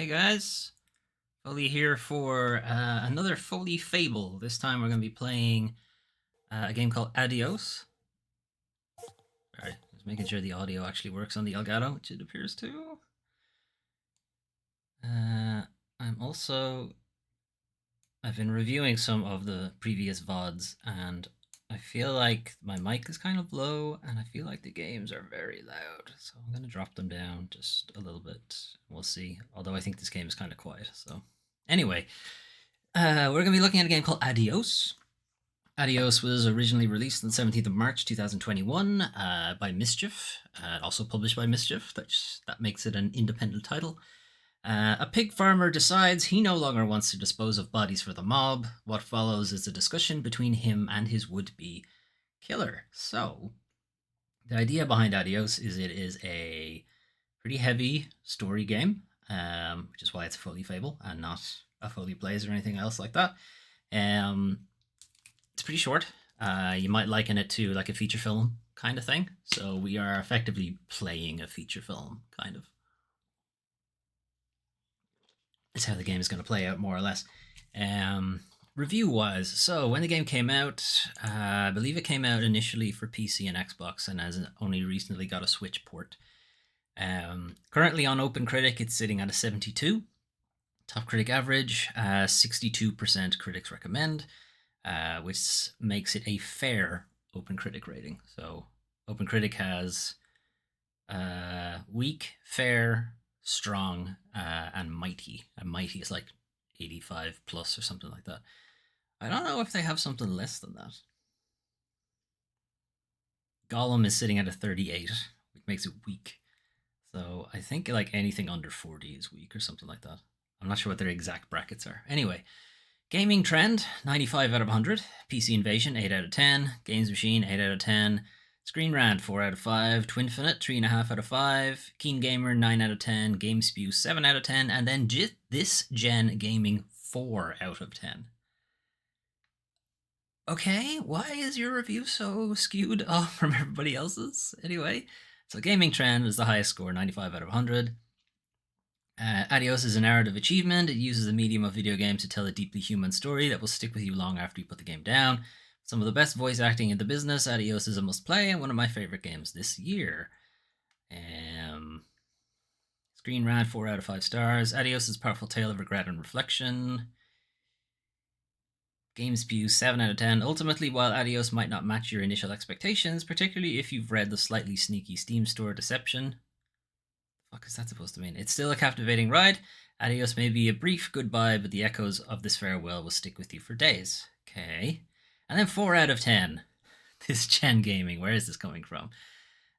Hey guys, Foley here for another Foley Fable. This time we're going to be playing a game called Adios. Alright, just making sure the audio actually works on the Elgato, which it appears to. I've been reviewing some of the previous VODs and I feel like my mic is kind of low and I feel like the games are very loud. So I'm going to drop them down just a little bit. We'll see. Although I think this game is kind of quiet. So anyway, we're going to be looking at a game called Adios. Adios was originally released on the 17th of March 2021 by Mischief, also published by Mischief. That makes it an independent title. A pig farmer decides he no longer wants to dispose of bodies for the mob. What follows is a discussion between him and his would-be killer. So, the idea behind Adios is it is a pretty heavy story game, which is why it's a Foley Fable and not a Foley Plays or anything else like that. It's pretty short. You might liken it to like a feature film kind of thing. So we are effectively playing a feature film, kind of. That's how the game is going to play out, more or less. Review-wise, so when the game came out, I believe it came out initially for PC and Xbox and has only recently got a Switch port. Currently on OpenCritic, it's sitting at a 72. Top critic average, 62% critics recommend, which makes it a fair OpenCritic rating. So OpenCritic has weak, fair, strong, and mighty. And mighty is like 85 plus or something like that. I don't know if they have something less than that. Gollum is sitting at a 38, which makes it weak. So I think like anything under 40 is weak or something like that. I'm not sure what their exact brackets are. Anyway, gaming trend, 95 out of 100. PC Invasion, 8 out of 10. Games Machine, 8 out of 10. Screen Rant, 4 out of 5. Twinfinite, 3.5 out of 5. Keen Gamer, 9 out of 10. GameSpew, 7 out of 10. And then this Gen Gaming, 4 out of 10. Okay, why is your review so skewed off from everybody else's? Anyway, so Gaming Trend is the highest score, 95 out of 100. Adios is a narrative achievement. It uses the medium of video games to tell a deeply human story that will stick with you long after you put the game down. Some of the best voice acting in the business. Adios is a must-play and one of my favorite games this year. Screen Rant, 4 out of 5 stars. Adios is a powerful tale of regret and reflection. GameSpew, 7 out of 10. Ultimately, while Adios might not match your initial expectations, particularly if you've read the slightly sneaky Steam Store deception, what is that supposed to mean? It's still a captivating ride. Adios may be a brief goodbye, but the echoes of this farewell will stick with you for days. Okay. And then 4 out of 10. This Gen Gaming, where is this coming from?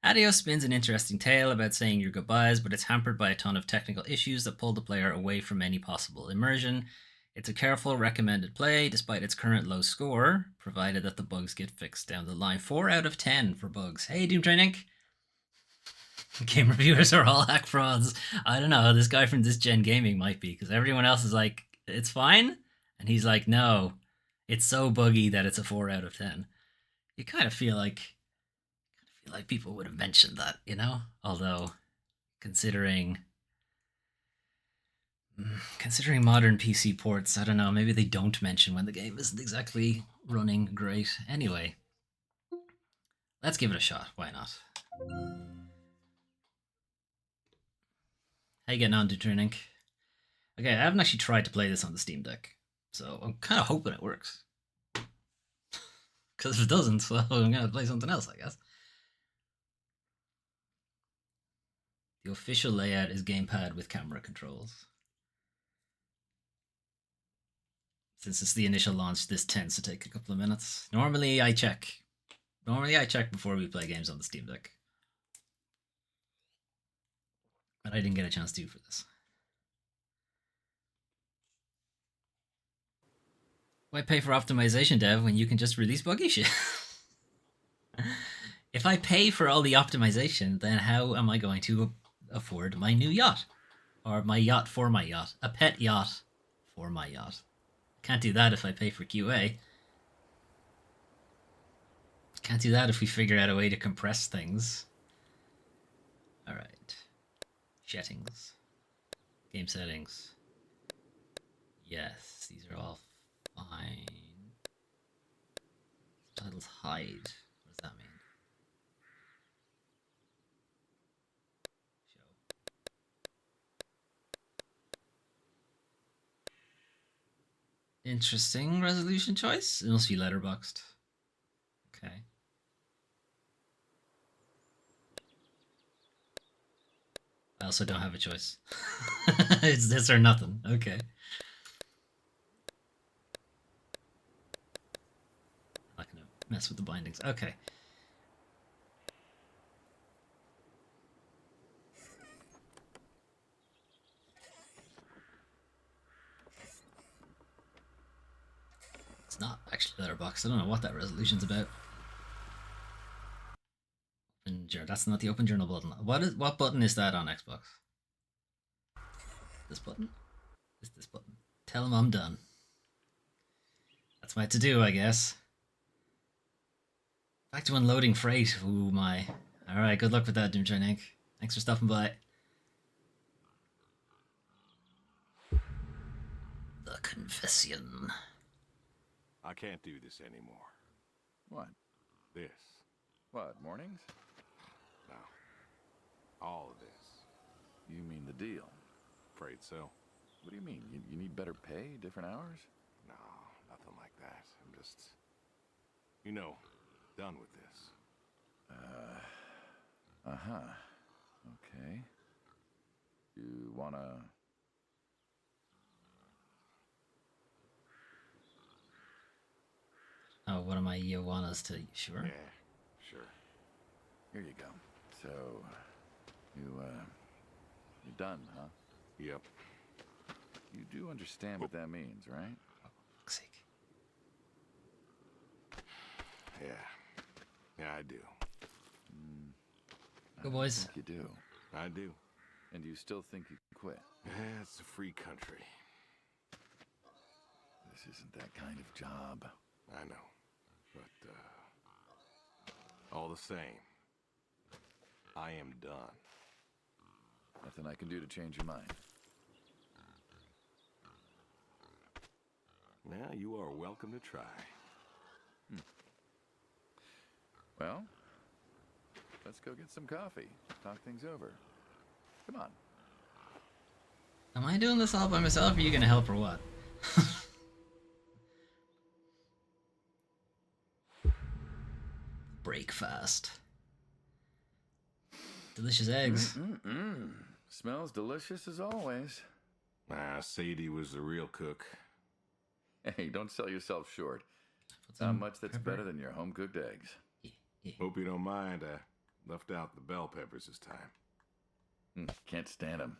Adios spins an interesting tale about saying your goodbyes, but it's hampered by a ton of technical issues that pull the player away from any possible immersion. It's a careful recommended play, despite its current low score, provided that the bugs get fixed down the line. 4 out of 10 for bugs. Hey, Doom Training! Game reviewers are all hack frauds. I don't know, this guy from This Gen Gaming might be, because everyone else is like, it's fine? And he's like, no, it's so buggy that it's a 4 out of 10. You kind of feel like people would have mentioned that, you know? Although, considering modern PC ports, I don't know, maybe they don't mention when the game isn't exactly running great. Anyway, let's give it a shot. Why not? How you getting on, Dutrinic? Okay, I haven't actually tried to play this on the Steam Deck, so I'm kind of hoping it works. Because if it doesn't, well, I'm going to play something else, I guess. The official layout is gamepad with camera controls. Since it's the initial launch, this tends to take a couple of minutes. Normally I check before we play games on the Steam Deck. But I didn't get a chance to for this. Why pay for optimization, Dev, when you can just release buggy shit? If I pay for all the optimization, then how am I going to afford my new yacht? Or my yacht for my yacht? A pet yacht for my yacht. Can't do that if I pay for QA. Can't do that if we figure out a way to compress things. Alright. Settings. Game settings. Yes, these are all fine. Titles hide. What does that mean? Show. Interesting resolution choice. It must be letterboxed. Okay. I also don't have a choice. It's this or nothing. Okay. I'm not gonna mess with the bindings. Okay. It's not actually letterboxed. I don't know what that resolution's about. That's not the open journal button. What button is that on Xbox? This button? This button? Tell him I'm done. That's my to-do, I guess. Back to unloading freight. Ooh, my. Alright, good luck with that, Doom Inc. Thanks for stopping by. The confession. I can't do this anymore. What? This. What, mornings? No. All of this. You mean the deal? Afraid so. What do you mean? You need better pay, different hours? No, nothing like that. I'm just, you know, done with this. Uh-huh. Okay. You wanna... Oh, what am I Iowanas to? Sure. Yeah, sure. Here you go. So, you're done, huh? Yep. You do understand what that means, right? Oh, for fuck's sake. Yeah. Yeah, I do. Go, boys. I think you do. I do. And you still think you can quit? Yeah, it's a free country. This isn't that kind of job. I know. But, all the same, I am done. Nothing I can do to change your mind. Now, you are welcome to try. Well, let's go get some coffee. Talk things over. Come on. Am I doing this all by myself, or are you gonna help or what? Break fast. Delicious eggs. Smells delicious as always. Sadie was the real cook. Hey, don't sell yourself short. Put some Not much that's pepper. better than your home-cooked eggs. Yeah. Hope you don't mind, I left out the bell peppers this time. Can't stand them.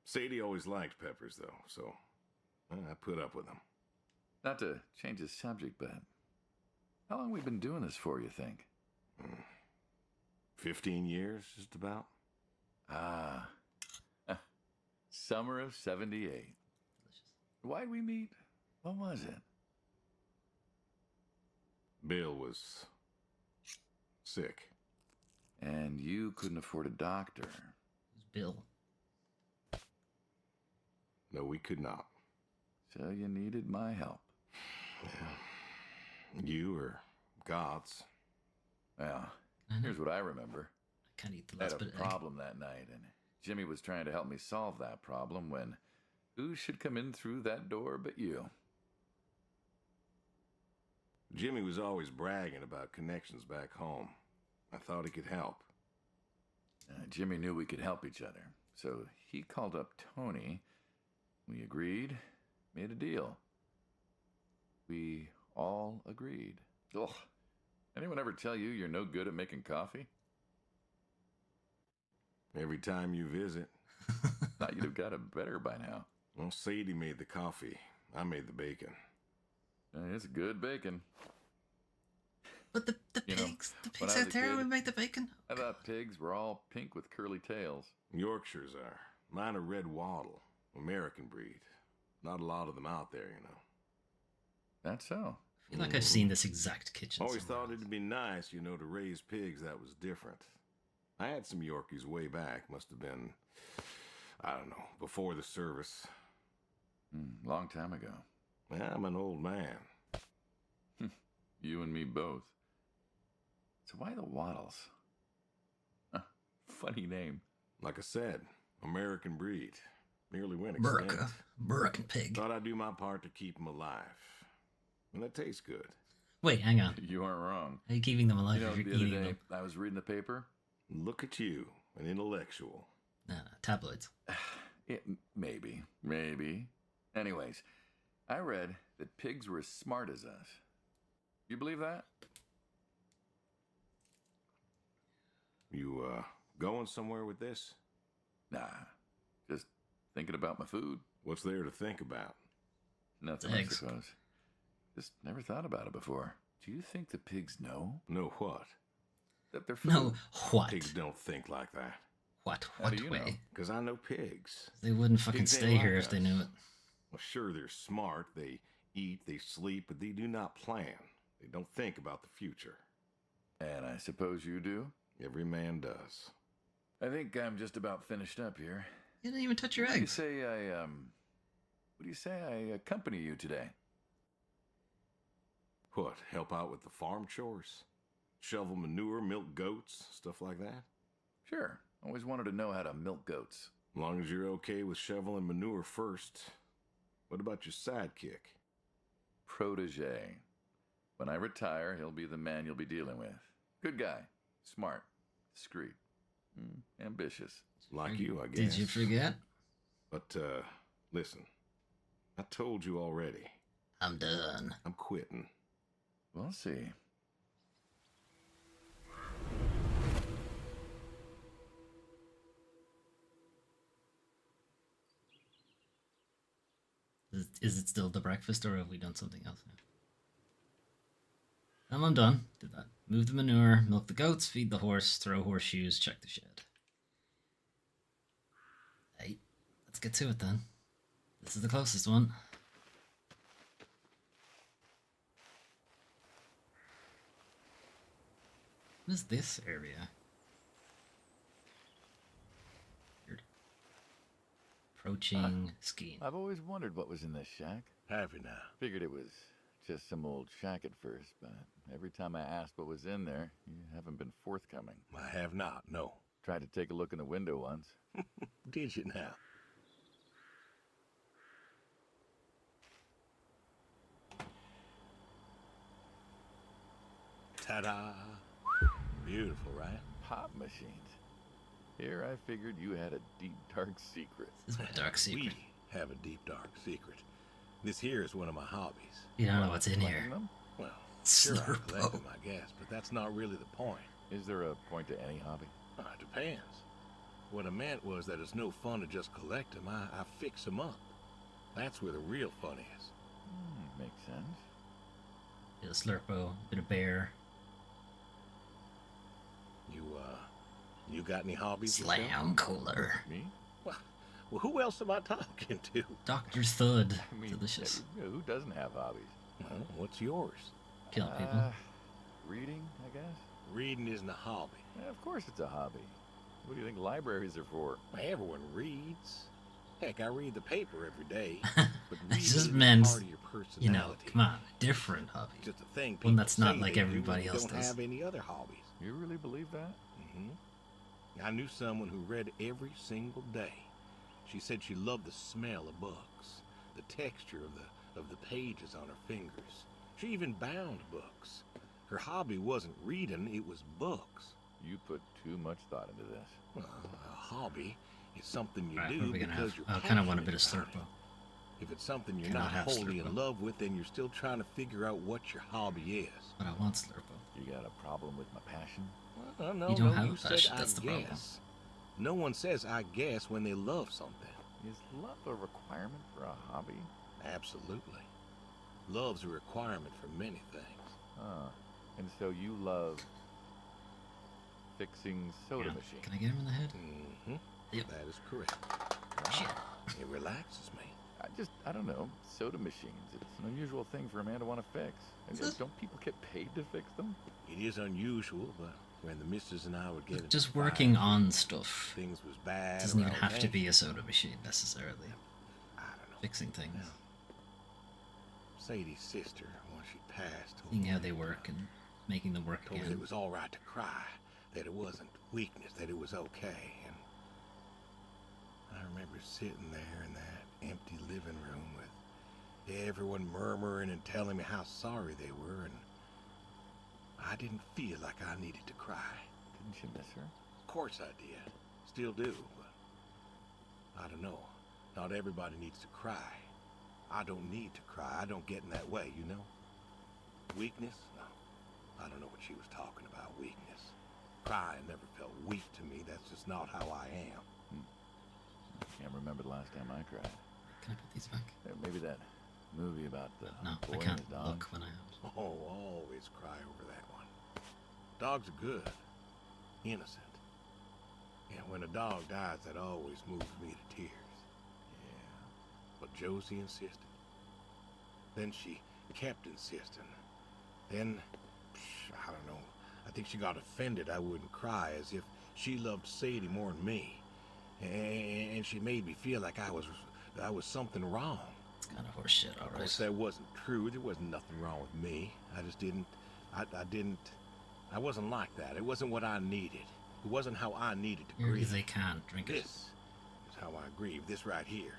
Sadie always liked peppers, though, so I put up with them. Not to change the subject, but how long we been doing this for, you think? 15 years, just about. Ah. Summer of 78. Delicious. Why'd we meet? What was it? Bill was sick. And you couldn't afford a doctor. Who's Bill? No, we could not. So you needed my help. You or God's. Well, I know. here's what I remember. I can't eat the I had last a bit of egg. problem that night, and Jimmy was trying to help me solve that problem when who should come in through that door but you? Jimmy was always bragging about connections back home. I thought he could help. Jimmy knew we could help each other, so he called up Tony. We agreed, made a deal. We all agreed. Ugh. Anyone ever tell you you're no good at making coffee? Every time you visit. Thought you'd have got it better by now. Well, Sadie made the coffee. I made the bacon. It's good bacon. But the You know, pigs, the when pigs I out was a there kid, would make the bacon. I thought pigs were all pink with curly tails. Yorkshires are. Mine are red wattle, American breed. Not a lot of them out there, you know. That's so. I feel like I've seen this exact kitchen. Always somewhere thought else. it'd be nice, you know, to raise pigs that was different. I had some Yorkies way back. Must have been, I don't know, before the service. Long time ago. I'm an old man. You and me both. So why the Waddles? Funny name. Like I said, American breed. Nearly went extinct. American pig. Thought I'd do my part to keep them alive. And that tastes good. Wait, hang on. You aren't wrong. How are you keeping them alive You know, if the you're other eating day, them? I was reading the paper. Look at you, an intellectual. No, tabloids. Maybe. Anyways, I read that pigs were as smart as us. You believe that? You, going somewhere with this? Nah, just thinking about my food. What's there to think about? Nothing, I suppose. Just never thought about it before. Do you think the pigs know? Know what? That they're food? No, what? Pigs don't think like that. What How do you way? know? Because I know pigs. They wouldn't fucking Pigs ain't stay here like if they us. knew it. Well, sure, they're smart. They eat, they sleep, but they do not plan. They don't think about the future. And I suppose you do? Every man does. I think I'm just about finished up here. You didn't even touch your What do you eggs. say I accompany you today? What, help out with the farm chores? Shovel manure, milk goats, stuff like that? Sure. Always wanted to know how to milk goats. As long as you're okay with shoveling manure first. What about your sidekick? Protege. When I retire, he'll be the man you'll be dealing with. Good guy. Smart. Discreet. Ambitious. Like you, I guess. Did you forget? But, listen. I told you already. I'm done. I'm quitting. We'll see. Is it still the breakfast, or have we done something else now? I'm done. Did that. Move the manure, milk the goats, feed the horse, throw horseshoes, check the shed. Hey, let's get to it then. This is the closest one. What is this area? Weird. Approaching skiing. I've always wondered what was in this shack. Have you now? Figured it was just some old shack at first, but every time I asked what was in there, you haven't been forthcoming. I have not, no. Tried to take a look in the window once. Did you now? Ta-da! Beautiful, right? Pop machines. Here I figured you had a deep, dark secret. This is my dark secret. We have a deep, dark secret. This here is one of my hobbies. You don't know what's in Collecting here. them? Well, sure, I collect Slurpo. them, I guess, but that's not really the point. Is there a point to any hobby? It depends. What I meant was that it's no fun to just collect them. I fix them up. That's where the real fun is. Makes sense. Bit of Slurpo, bit of bear. You got any hobbies? yourself? Slam cooler. Me? Well, who else am I talking to? Dr. Thud. I mean, Delicious. who doesn't have hobbies? Well, what's yours? Kill people. Reading, I guess? Reading isn't a hobby. Yeah, of course it's a hobby. What do you think libraries are for? Everyone reads. Heck, I read the paper every day. But I reading just isn't meant, part of your personality. You know, come on, different hobby. It's just a thing One people that's not say like they do everybody when else don't does. have any other hobbies. You really believe that? I knew someone who read every single day. She said she loved the smell of books, the texture of the pages on her fingers. She even bound books. Her hobby wasn't reading, it was books. You put too much thought into this. Well, a hobby is something you Right, do what are we gonna because have? you're I kind of want a bit of passionate about Slurpo. it. If it's something you're Cannot not have wholly Slurpo. in love with, then you're still trying to figure out what your hobby is. But I want Slurpo. You got a problem with my passion? Well, no, You don't no, have you a said passion, I that's the problem. guess. No one says I guess when they love something. Is love a requirement for a hobby? Absolutely. Love's a requirement for many things. And so you love fixing soda Yeah. machines? Can I get him in the head? Mm-hmm. Yep. That is correct. Shit. It relaxes me. I don't know, soda machines. It's an unusual thing for a man to want to fix. Is And it? don't people get paid to fix them? It is unusual, but when the missus and I would get into Just fights, working on stuff. things was bad. It doesn't or even I was have to angry. be a soda machine necessarily. I don't know. Fixing things. Yeah. Sadie's sister, once she passed, told Seeing me how they work and making them work told me again. it was all right to cry, that it wasn't weakness, that it was okay. And I remember sitting there in that empty living room with everyone murmuring and telling me how sorry they were, and I didn't feel like I needed to cry. Didn't you miss her? Of course I did. Still do, but I don't know. Not everybody needs to cry. I don't need to cry. I don't get in that way, you know? Weakness? No. I don't know what she was talking about, weakness. Crying never felt weak to me. That's just not how I am. I can't remember the last time I cried. Can I put these back? Maybe that movie about the No, boy I and can't his dog. look when I have it. Oh, always cry over that one. Dogs are good. Innocent. Yeah, when a dog dies, that always moves me to tears. Yeah. But Josie insisted. Then she kept insisting. Then, I don't know, I think she got offended I wouldn't cry, as if she loved Sadie more than me. And she made me feel like I was something wrong. It's kind of horseshit, Of course, alright. that wasn't true. There wasn't nothing wrong with me. I just didn't, I wasn't like that. It wasn't what I needed. It wasn't how I needed to Here grieve. is they can't drink it. This is how I grieve. This right here.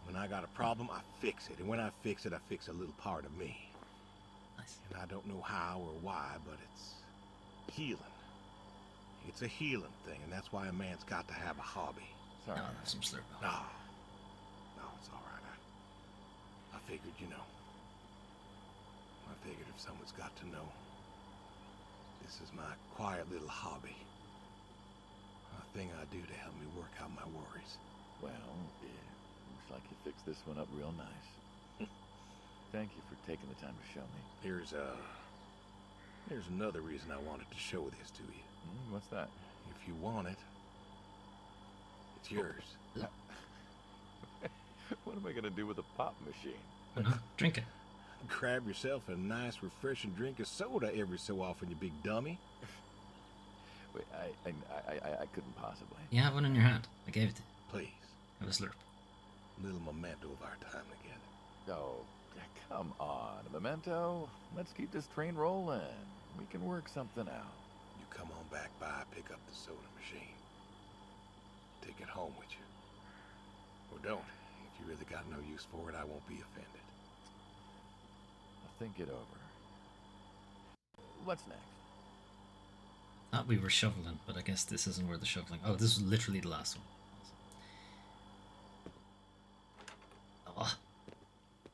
When I got a problem, I fix it. And when I fix it, I fix a little part of me. Nice. And I don't know how or why, but it's healing. It's a healing thing, and that's why a man's got to have a hobby. Sorry. No, have some slurp. No. No, it's all right. I figured, you know. I figured if someone's got to know, this is my quiet little hobby. A thing I do to help me work out my worries. Well, yeah, looks like you fixed this one up real nice. Thank you for taking the time to show me. There's another reason I wanted to show this to you. What's that? If you want it, it's yours. What am I gonna do with a pop machine? No, drink it. Grab yourself a nice, refreshing drink of soda every so often, you big dummy. Wait, I couldn't possibly. You have one in your hand. I gave it to you. Please. Have a slurp. Little memento of our time together. Oh, come on, a memento. Let's keep this train rolling. We can work something out. You come on back by, pick up the soda machine. Take it home with you. Or don't. If you really got no use for it, I won't be offended. I'll think it over. What's next? Thought we were shoveling, but I guess this isn't where the shoveling. Oh, this is literally the last one. Oh,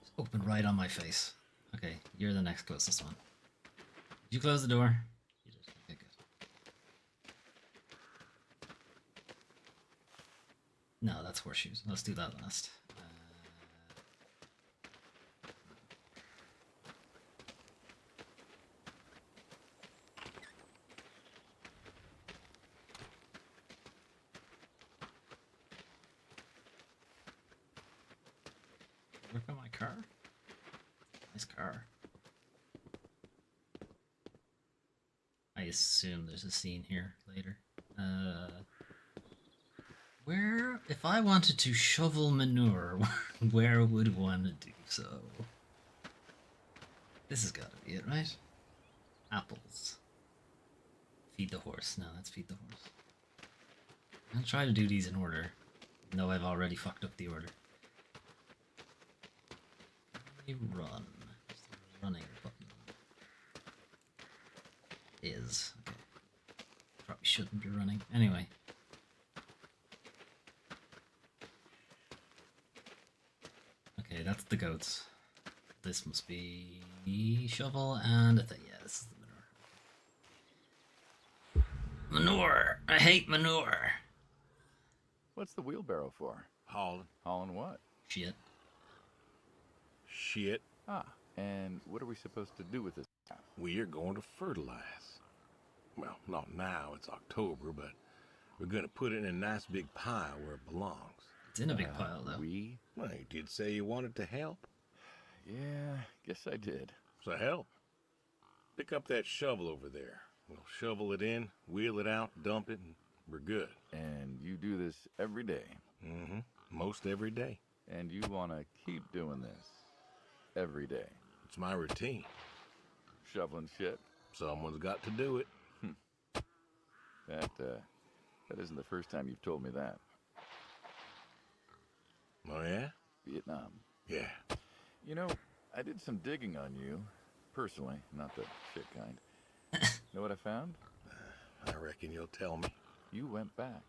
it's open right on my face. Okay, you're the next closest one. Did you close the door? You did. Okay, good. No, that's horseshoes. Let's do that last. Work on my car. Nice car. I assume there's a scene here later. Where, if I wanted to shovel manure, where would one do so? This has got to be it, right? Apples. Feed the horse. No, that's feed the horse. I'll try to do these in order, even though I've already fucked up the order. Run. Running button. Is. Okay. Probably shouldn't be running. Anyway. Okay, that's the goats. This must be shovel and a thing. Yeah, this is the manure. Manure! I hate manure! What's the wheelbarrow for? Hauling. Hauling what? Shit. Shit. Ah, and what are we supposed to do with this? We are going to fertilize. Well, not now, it's October, but we're going to put it in a nice big pile where it belongs. It's in a big pile, though. Well, you did say you wanted to help. Yeah, guess I did. So help. Pick up that shovel over there. We'll shovel it in, wheel it out, dump it, and we're good. And you do this every day. Mm-hmm. Most every day. And you want to keep doing this every day. It's my routine. Shoveling shit. Someone's got to do it. That isn't the first time you've told me that. Oh, yeah? Vietnam. Yeah. You know, I did some digging on you, personally, not the shit kind. Know what I found? I reckon you'll tell me. You went back.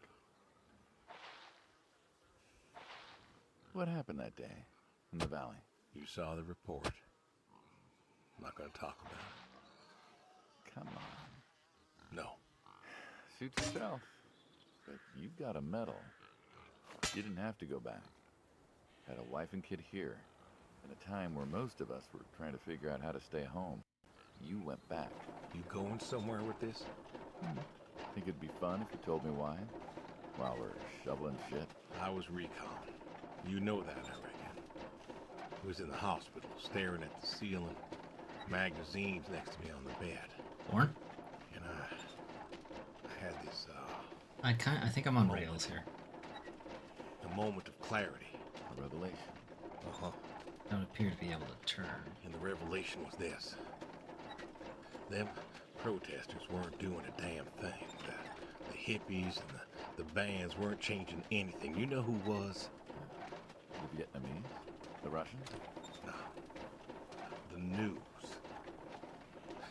What happened that day in the valley? You saw the report. I'm not going to talk about it. Come on. No. Suit yourself. But you got a medal. You didn't have to go back. Had a wife and kid here. At a time where most of us were trying to figure out how to stay home. You went back. You going somewhere with this? Think it'd be fun if you told me why? While we're shoveling shit? I was recon. You know that, I reckon. I was in the hospital, staring at the ceiling. Magazines next to me on the bed. Born? And I had this, I think I'm on rails here. a moment of clarity. A revelation. Uh-huh. I don't appear to be able to turn. And the revelation was this. Them protesters weren't doing a damn thing. The hippies and the bands weren't changing anything. You know who was? The Vietnamese? The Russians? No. The news.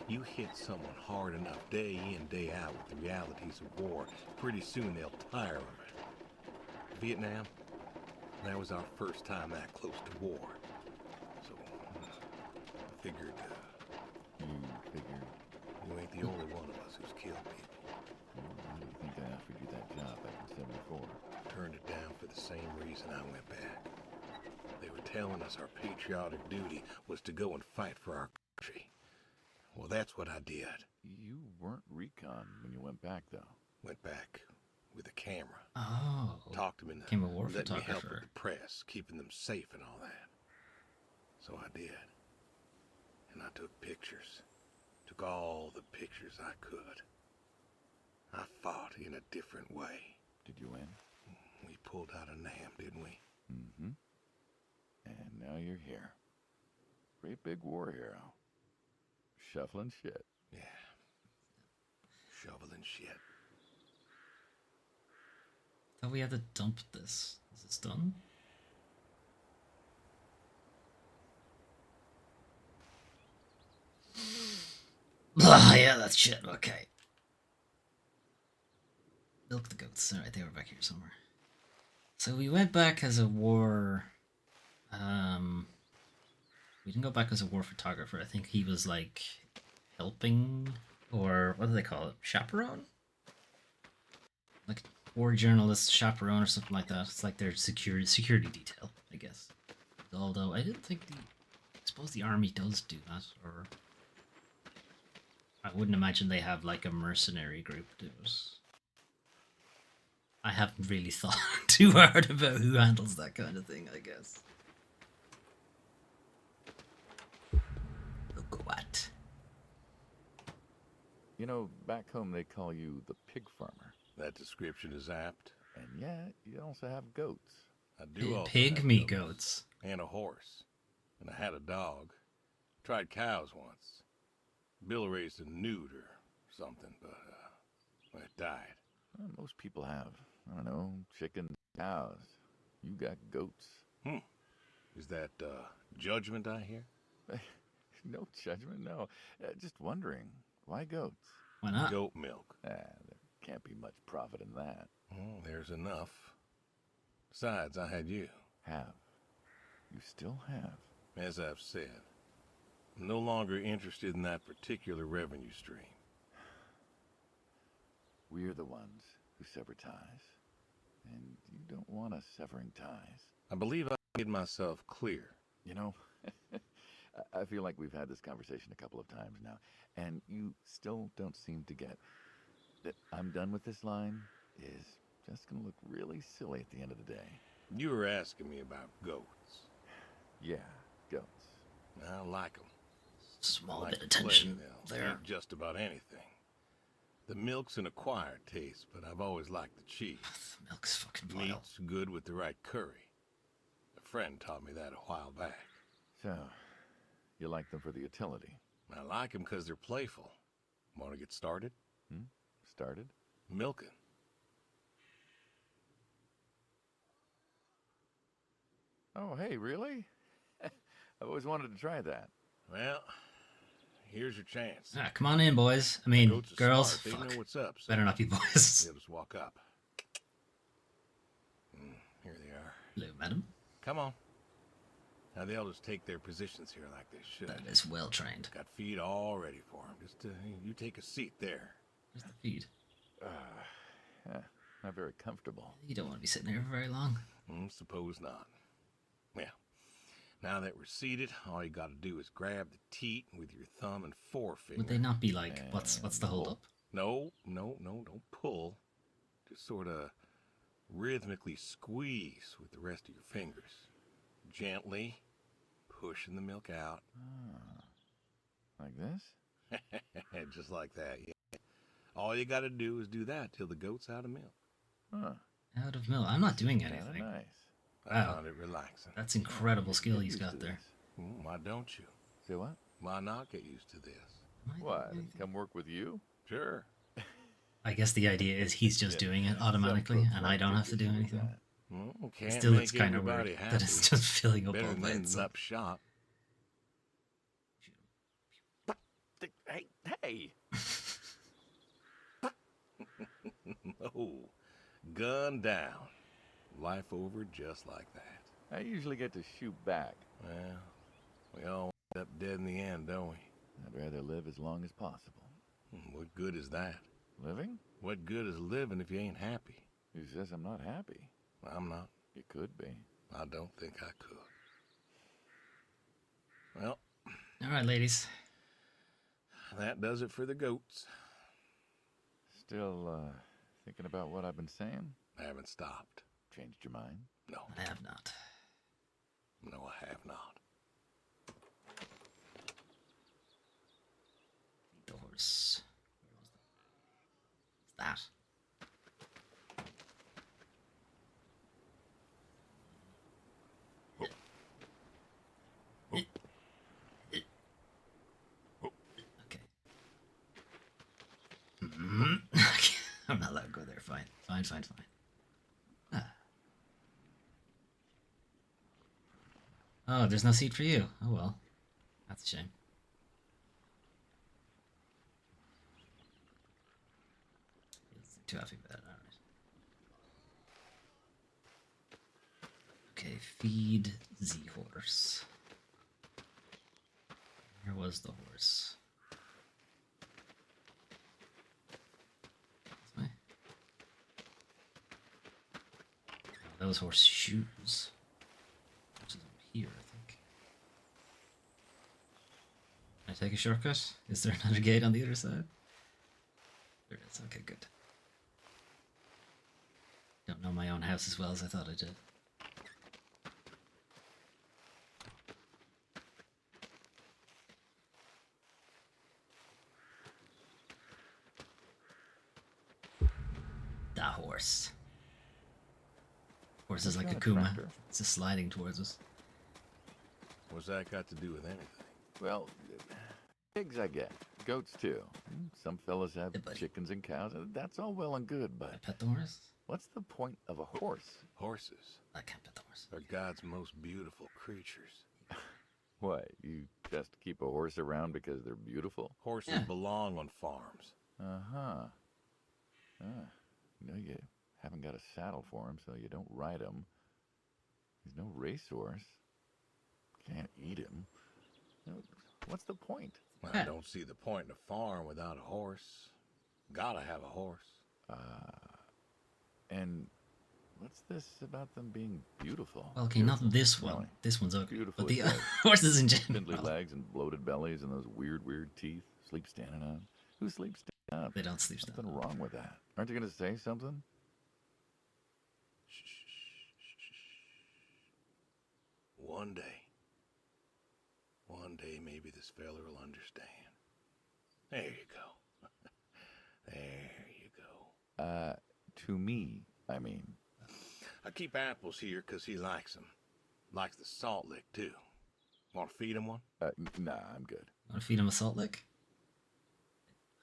You hit someone hard enough day in, day out with the realities of war, pretty soon they'll tire of it. Vietnam, that was our first time that close to war. So, I figured, You figured? you ain't the only one of us who's killed people. Why do you think I offered you that job back in '74? Turned it down for the same reason I went back. They were telling us our patriotic duty was to go and fight for our country. Well, that's what I did. You weren't recon when you went back, though. Went back with a camera. Oh. Talked them into Became a war letting me help photographer. with the press, keeping them safe and all that. So I did. And I took pictures. Took all the pictures I could. I fought in a different way. Did you win? We pulled out a Nam, didn't we? Mm-hmm. And now you're here. Great big war hero. Shuffling shit. Yeah. Shoveling shit. Thought we had to dump this. Is this done? Yeah, that's shit. Okay. Milk the goats. Alright, they were back here somewhere. So we went back as a war. We didn't go back as a war photographer. I think he was like helping, or what do they call it? Chaperone? Like war journalist, chaperone, or something like that. It's like their security detail, I guess. Although I didn't think I suppose the army does do that, or I wouldn't imagine they have like a mercenary group do it. I haven't really thought too hard about who handles that kind of thing, I guess. Look what? You know, back home they call you the pig farmer. That description is apt. And yet, you also have goats. I do also Pig have me goats. and a horse. And I had a dog. Tried cows once. Bill raised a newt or something, but well, it died. Well, most people have. I don't know, chickens, cows. You got goats. Is that judgment I hear? No judgment, no. Just wondering, why goats? Why not? Goat milk. There can't be much profit in that. Well, there's enough. Besides, I had you. Have. You still have. As I've said, I'm no longer interested in that particular revenue stream. We're the ones who sever ties. And you don't want us severing ties. I believe I made myself clear. You know, I feel like we've had this conversation a couple of times now, and you still don't seem to get that I'm done with this line is just going to look really silly at the end of the day. You were asking me about goats. Yeah, goats. I like them. Small Like bit of to play, tension they'll there. eat just about anything. The milk's an acquired taste, but I've always liked the cheese. The milk's fucking vile. Meat's good with the right curry. A friend taught me that a while back. So, you like them for the utility? I like them because they're playful. Want to get started? Started? Milking. Oh, hey, really? I've always wanted to try that. Well, here's your chance. Ah, come on in, boys. I mean, Goats are girls. smart. They Fuck. know what's up. So Better not be boys. they'll just walk up. Here they are. Hello, madam. Come on. Now they'll just take their positions here like they should. That is well trained. Got feed all ready for them. Just you take a seat there. Where's the feed? Not very comfortable. You don't want to be sitting there for very long. Suppose not. Well, now that we're seated, all you got to do is grab the teat with your thumb and forefinger. Would they not be like, what's the hold up? No, don't pull. Just sort of rhythmically squeeze with the rest of your fingers. Gently pushing the milk out. Like this? Just like that, yeah. All you got to do is do that till the goat's out of milk. Huh. Out of milk. I'm not doing Kinda anything. nice. I Wow. found it relaxing. That's incredible skill he's Used got to there. this. Why don't you? Say what? Why not get used to this? Am I What? doing anything? Come work with you? Sure. I guess the idea is he's just doing it automatically, Some folks and I like don't to have to do do anything. that. Well, can't Still, make it's kind of everybody weird happy. that it's just filling up Better all than by ending itself. up shop. Hey! Oh, gun down. Life over just like that. I usually get to shoot back. Well, we all end up dead in the end, don't we? I'd rather live as long as possible. What good is that? Living? What good is living if you ain't happy? Who says I'm not happy? I'm not. You could be. I don't think I could. Well, All right, ladies. that does it for the goats. Still, thinking about what I've been saying? I haven't stopped. Changed your mind? No, I have not. no, I have not. The horse. Where was that? Okay. Okay. I'm not allowed to go there. Fine. Fine. Ah. Oh, there's no seat for you. Oh well. That's a shame. Too happy about it. Alright. Okay, feed the horse. Where was the horse? This way? Oh, those horseshoes. Which is over here, I think. Can I take a shortcut? Is there another gate on the other side? There is. Okay, good. Don't know my own house as well as I thought I did. The horse. Horse is like a Got a Kuma. tractor. It's just sliding towards us. What's that got to do with anything? Well, pigs I get. Goats too. Some fellas have Yeah, but- chickens and cows. That's all well and good, I but pet the horse? what's the point of a horse? Horses I can't pet the horse. are God's most beautiful creatures. What, you just keep a horse around because they're beautiful? Horses Yeah. belong on farms. Uh-huh. You haven't got a saddle for him, so you don't ride him. He's no racehorse. Can't eat him. What's the point? Well, Yeah. I don't see the point in a farm without a horse. Gotta have a horse. And what's this about them being beautiful? Well, okay, not this Really? one. This one's ugly. Beautiful But the is good. horses in Spindly general. legs and bloated bellies and those weird teeth. Sleep standing up. Who sleeps standing up? They don't sleep Something standing. wrong with that. Aren't you going to say something? One day maybe this feller will understand. There you go. There To me, I mean. I keep apples here 'cause he likes them. Likes the salt lick, too. Want to feed him one? Nah, I'm good. Want to feed him a salt lick?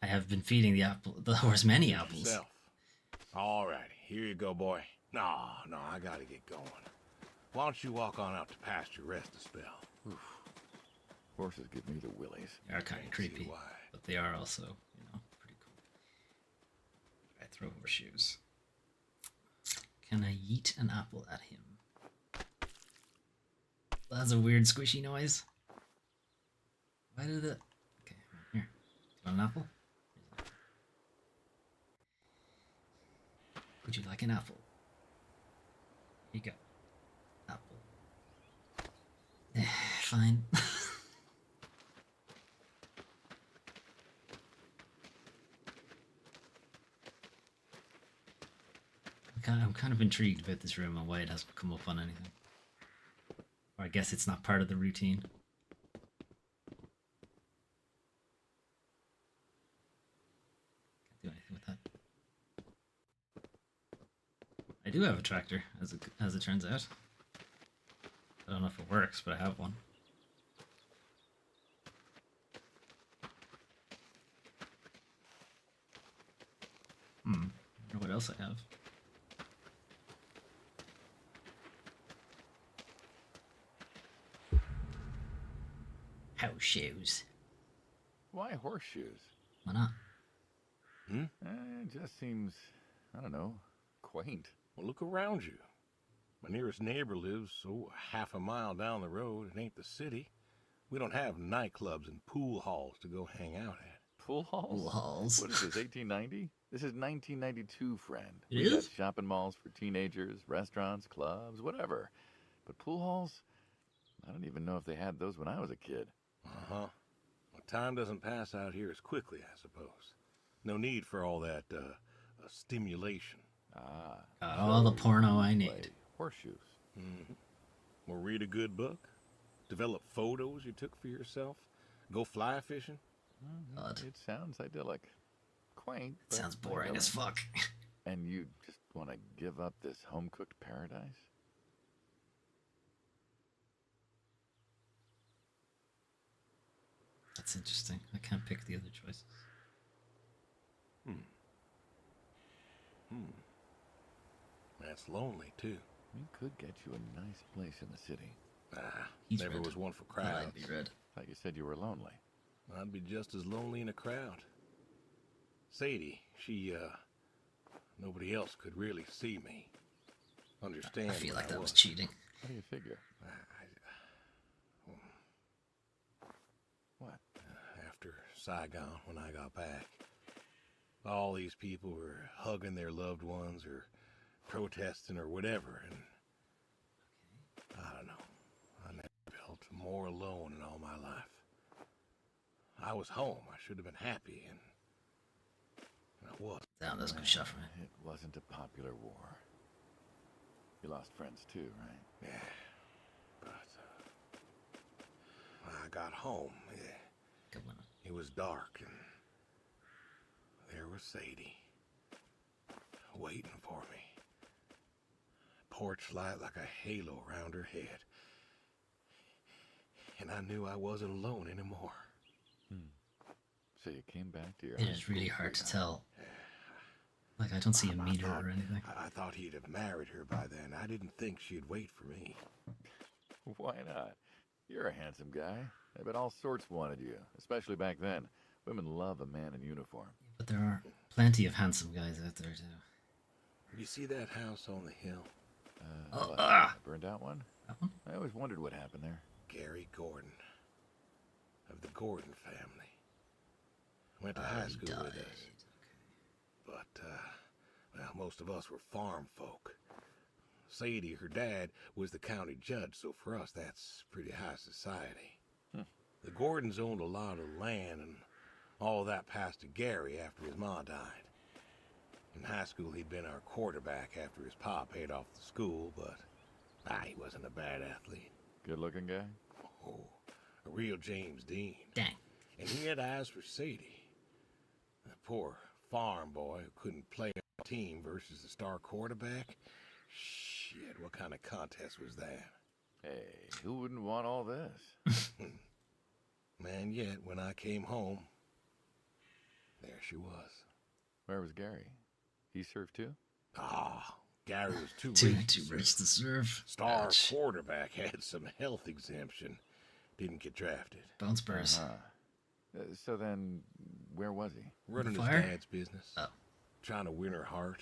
I have been feeding the horse many apples. Yourself. All righty, here you go, boy. No, I gotta get going. Why don't you walk on out to pasture, rest a spell? Oof. Horses give me the willies. They are kind of creepy, but they are also, pretty cool. I throw horseshoes. Can I yeet an apple at him? That's a weird squishy noise. Why did it? Okay, here. Do you want an apple? Would you like an apple? Here you go. Apple. Fine. I'm kind of intrigued about this room and why it hasn't come up on anything. Or I guess it's not part of the routine. Can't do anything with that. I do have a tractor, as it turns out. I don't know if it works, but I have one. I wonder what else I have. Horseshoes. Why horseshoes? Why not? It just seems, I don't know, quaint. Well, look around you. My nearest neighbor lives, half a mile down the road. It ain't the city. We don't have nightclubs and pool halls to go hang out at. Pool halls? Pool halls. What is this, 1890? This is 1992, friend. It We is? got shopping malls for teenagers, restaurants, clubs, whatever. But pool halls? I don't even know if they had those when I was a kid. Uh-huh. Well, time doesn't pass out here as quickly, I suppose. No need for all that, stimulation. Got all the porno I play need. Horseshoes. Or read a good book. Develop photos you took for yourself. Go fly fishing. God. It sounds idyllic. Quaint. It sounds boring as fuck. And you just want to give up this home-cooked paradise? That's interesting. I can't pick the other choices. That's lonely, too. We could get you a nice place in the city. He's Never red. was one for I crowds. like be red. Thought you said you were lonely. I'd be just as lonely in a crowd. Sadie, she, nobody else could really see me. Understand I feel what like that was was. cheating. How do you figure? What? After Saigon, when I got back, all these people were hugging their loved ones or protesting or whatever, and I don't know. I never felt more alone in all my life. I was home. I should have been happy, and I wasn't. Damn, that's a good shot from me. It wasn't a popular war. You lost friends too, right? Yeah, but when I got home, Good one. it was dark, and there was Sadie waiting for me. Porch light like a halo around her head, and I knew I wasn't alone anymore. So you came back to your It high is really school hard to sweetheart. tell. Like, I don't see a meter or anything. I thought he'd have married her by then. I didn't think she'd wait for me. Why not? You're a handsome guy. I bet all sorts wanted you, especially back then. Women love a man in uniform. But there are plenty of handsome guys out there, too. You see that house on the hill? Oh, The burned out one? That one? I always wondered what happened there. Gary Gordon, of the Gordon family. Went to high He school died. with us. But, well, most of us were farm folk. Sadie, her dad, was the county judge, so for us that's pretty high society. The Gordons owned a lot of land, and all that passed to Gary after his ma died. In high school, he'd been our quarterback after his pa paid off the school, but he wasn't a bad athlete. Good-looking guy? Oh, a real James Dean. Dang. And he had eyes for Sadie. That poor farm boy who couldn't play team versus the star quarterback. Shit, what kind of contest was that? Hey, who wouldn't want all this? Man, yet when I came home, there she was. Where was Gary? He served too? Ah, Gary was too Too rich. rich to serve. Star Ouch. quarterback had some health exemption. Didn't get drafted. Bone spurs. So then, where was he? Running his fire? dad's business. Oh. Trying to win her heart.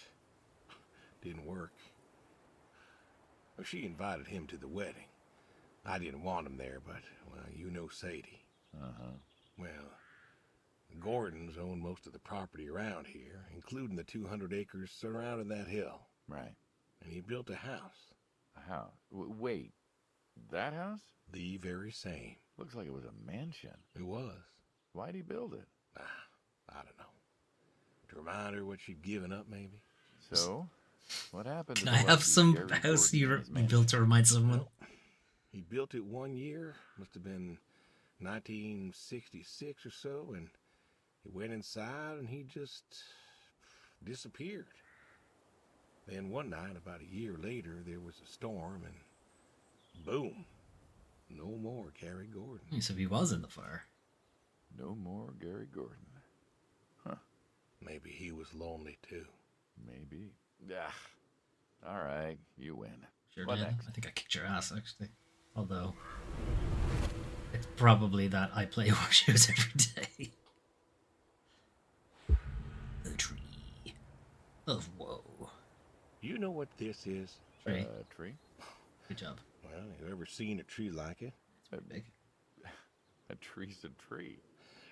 Didn't work. Well, she invited him to the wedding. I didn't want him there, but, well, you know Sadie. Uh-huh. Well, the Gordons own most of the property around here, including the 200 acres surrounding that hill. Right. And he built a house. A house? Wait, that house? The very same. Looks like it was a mansion. It was. Why'd he build it? I don't know. To remind her what she'd given up, maybe? So, what happened to Can the I have wealthy some Gary house Gordon you, and his you mansion? built to remind someone? Well, he built it one year. Must have been 1966 or so, and he went inside and he just disappeared. Then one night, about a year later, there was a storm and boom, no more Gary Gordon. So he was in the fire. No more Gary Gordon. Huh. Maybe he was lonely too. Maybe. Ah. All right, you win. Sure What did. next? I think I kicked your ass, actually. Although, it's probably that I play horseshoes every day. The tree of woe. You know what this is? Tree. Tree? Good job. Well, you ever seen a tree like it? It's pretty big. A tree's a tree.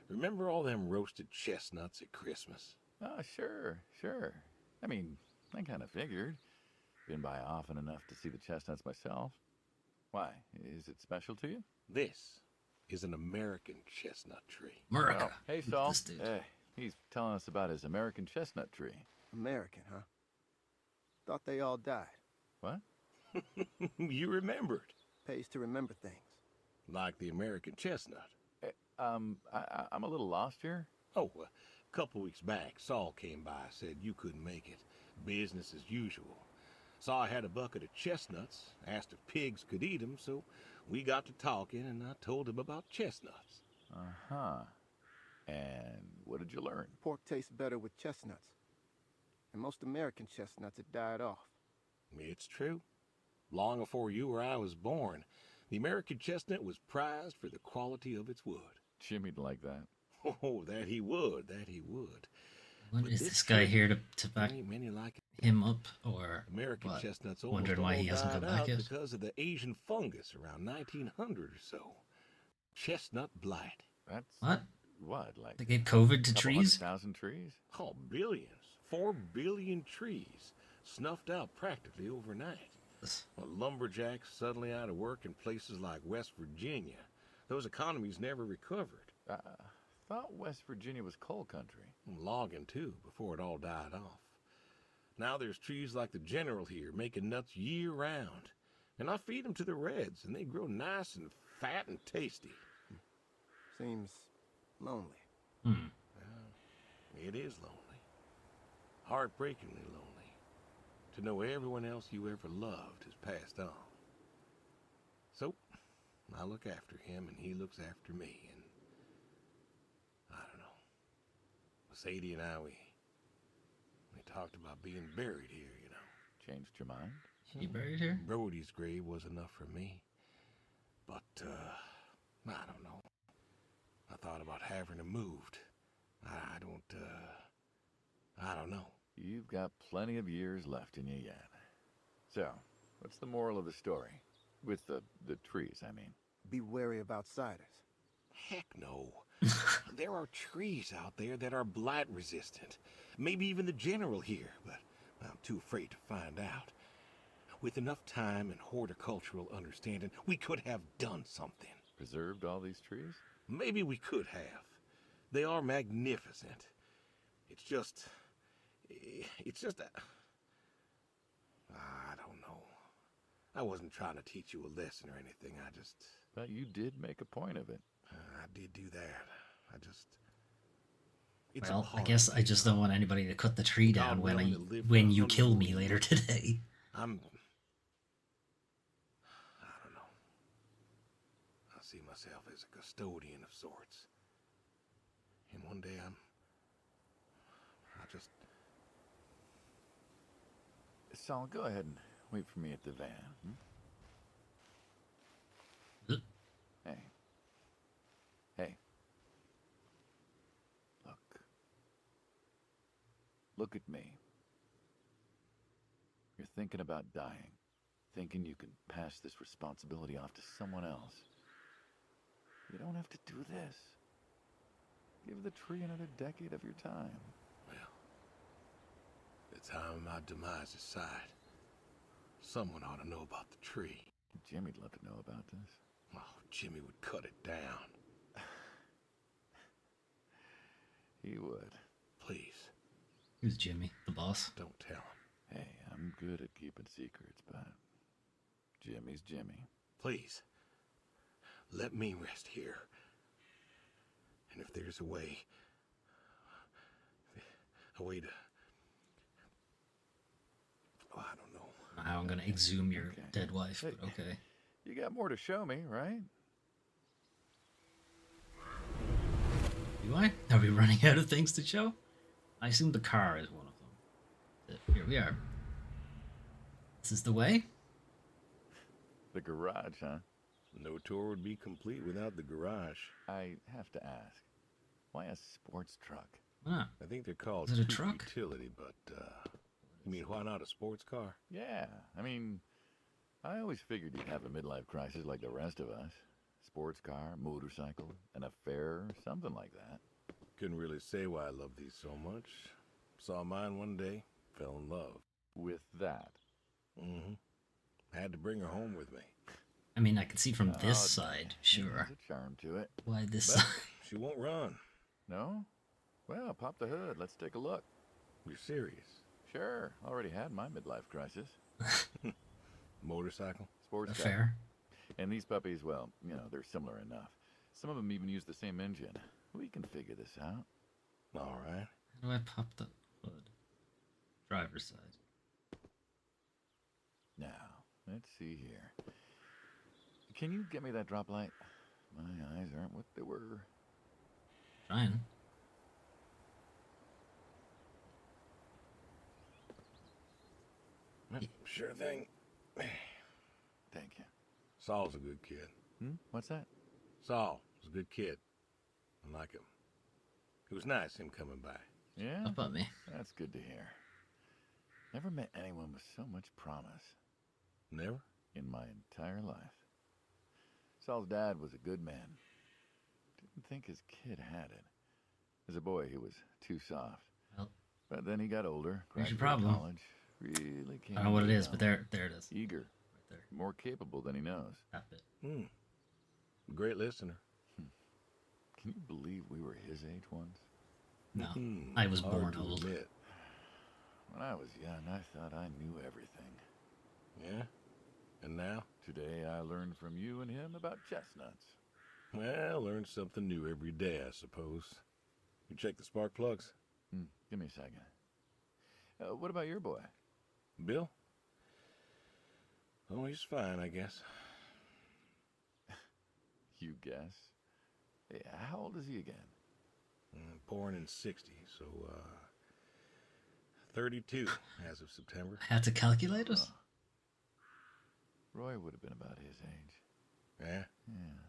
Remember all them roasted chestnuts at Christmas? Oh, sure. I mean, I kind of figured. Been by often enough to see the chestnuts myself. Why? Is it special to you? This is an American chestnut tree. America. Oh, hey, Look at Saul. this dude. Hey, he's telling us about his American chestnut tree. American, huh? Thought they all died. What? You remembered. Pays to remember things. Like the American chestnut. I'm a little lost here. Oh, a couple weeks back, Saul came by, said you couldn't make it. Business as usual. Saw I had a bucket of chestnuts, asked if pigs could eat them, so we got to talking, and I told him about chestnuts. Uh-huh. And what did you learn? Pork tastes better with chestnuts. And most American chestnuts had died off. It's true. Long before you or I was born, the American chestnut was prized for the quality of its wood. Jimmy'd like that. Oh, that he would, that he would. What But is this this guy tree, here to back There ain't many like it. him up, or American what? chestnuts almost Wondering why all he hasn't died come back out yet? because of the Asian fungus around 1900 or so. Chestnut blight. That's What? like They gave COVID to couple trees? 100,000 trees? Oh, billions. 4 billion trees snuffed out practically overnight. Well, lumberjacks suddenly out of work in places like West Virginia. Those economies never recovered. Thought West Virginia was coal country. Logging, too, before it all died off. Now there's trees like the General here making nuts year-round. And I feed them to the reds, and they grow nice and fat and tasty. Seems lonely. It is lonely. Heartbreakingly lonely. To know everyone else you ever loved has passed on. So, I look after him and he looks after me, and I don't know. Sadie and I, we talked about being buried here, you know. Changed your mind? You buried here? Brody's grave was enough for me. But, I don't know. I thought about having him moved. I don't know. You've got plenty of years left in you yet. So, what's the moral of the story? With the trees, I mean. Be wary of outsiders. Heck no. There are trees out there that are blight resistant. Maybe even the General here, but I'm too afraid to find out. With enough time and horticultural understanding, we could have done something. Preserved all these trees? Maybe we could have. They are magnificent. It's just I don't know. I wasn't trying to teach you a lesson or anything. But you did make a point of it. I did do that. It's a Well, I part guess of I me, just you don't know. want anybody to cut the tree down God willing, to live for when you 100 kill more me later years. today. I don't know. I see myself as a custodian of sorts. And one day I just... Saul, go ahead and wait for me at the van. Hey. Hey. Look at me. You're thinking about dying. Thinking you can pass this responsibility off to someone else. You don't have to do this. Give the tree another decade of your time. Well, the time my demise is sight, someone ought to know about the tree. Jimmy'd love to know about this. Oh, Jimmy would cut it down. He would. Please, Who's Jimmy? The boss? don't tell him. Hey, I'm good at keeping secrets, but Jimmy's Jimmy. Please, let me rest here. And if there's a way to... Oh, I don't know. I don't know how I'm gonna exhume your Okay. dead wife, Hey. but okay. You got more to show me, right? Do I? Are we running out of things to show? I assume the car is one of them. Here we are. This is the way? The garage, huh? No tour would be complete without the garage. I have to ask, why a sports truck? Why not? I think they're called Is it a coupe truck? utility, but, you mean, why not a sports car? Yeah, I mean, I always figured you'd have a midlife crisis like the rest of us. Sports car, motorcycle, an affair, something like that. Couldn't really say why I love these so much. Saw mine one day, fell in love. With that. Mm-hmm. Had to bring her home with me. I mean, I can see from this Oh, side, There's sure. a charm to it. Why this But side? she won't run. No? Well, pop the hood. Let's take a look. You're serious? Sure, already had my midlife crisis. Motorcycle? Sports car. Fair. And these puppies, well, you know, they're similar enough. Some of them even use the same engine. We can figure this out. All right. How do I pop the hood? Driver's side. Now, let's see here. Can you get me that drop light? My eyes aren't what they were. Trying. Sure thing. Thank you. Saul's a good kid. What's that? Saul was a good kid. I like him. It was nice him coming by. Yeah? Up at me. That's good to hear. Never met anyone with so much promise Never? in my entire life. Saul's dad was a good man. Didn't think his kid had it. As a boy, he was too soft. Well, But then he got older, Here's your graduated problem. college, really came I don't know what it is, down. but there it is. Eager, Right there. more capable than he knows. That bit. Great listener. Can you believe we were his age once? No. I was Hard born to old. admit. When I was young, I thought I knew everything. Yeah? And now? Today, I learned from you and him about chestnuts. Well, learn something new every day, I suppose. You check the spark plugs? Give me a second. What about your boy? Bill? Oh, he's fine, I guess. You guess. Hey, how old is he again? Born in 60, so, 32 as of September. I had to calculate it. Roy would have been about his age. Yeah? Yeah.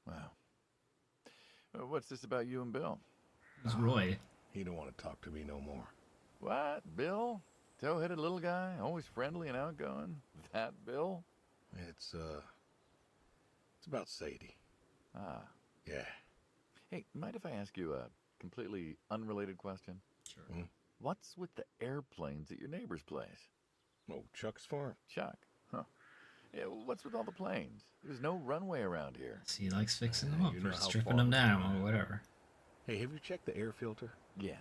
Wow. What's this about you and Bill? It was Roy. He don't want to talk to me no more. What? Bill? Tow-headed little guy, always friendly and outgoing? That Bill? It's about Sadie. Ah. Yeah. Hey, mind if I ask you a completely unrelated question? Sure. What's with the airplanes at your neighbor's place? Oh, Chuck's farm. Chuck. Huh. Yeah, what's with all the planes? There's no runway around here. So he likes fixing them up You know or how stripping far them we down are. or whatever. Hey, have you checked the air filter? Yeah.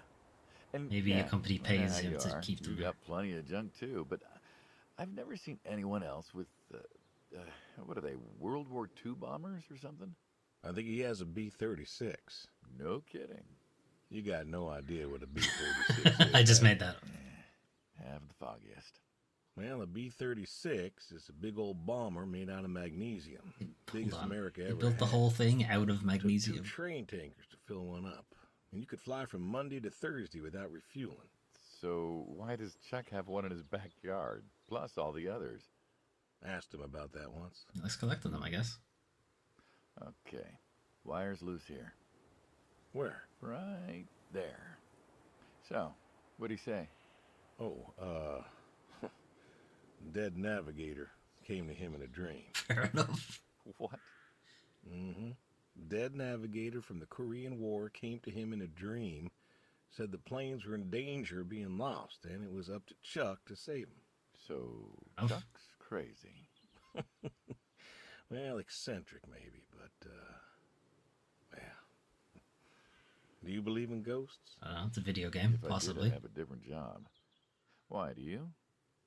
And Maybe a company pays him you to are. keep them You there. got plenty of junk too, but I've never seen anyone else with, what are they, World War II bombers or something? I think he has a B-36. No kidding. You got no idea what a B-36 is. I just made that up. Have the foggiest. Well, a B-36 is a big old bomber made out of magnesium. Biggest Hold on. America They ever built the had. whole thing out of Took magnesium. 2 train tankers to fill one up. And you could fly from Monday to Thursday without refueling. So why does Chuck have one in his backyard, plus all the others? Asked him about that once. Let's collect them, I guess. Okay. Wire's loose here. Where? Right there. So, what'd he say? Oh, dead navigator came to him in a dream. Fair enough. What? Mm-hmm. Dead navigator from the Korean War came to him in a dream, said the planes were in danger of being lost, and it was up to Chuck to save them. So, Oh. Chuck's crazy. Well, eccentric maybe, but, well. Do you believe in ghosts? I don't know. It's a video game, If possibly. I did, I'd have a different job. Why, do you?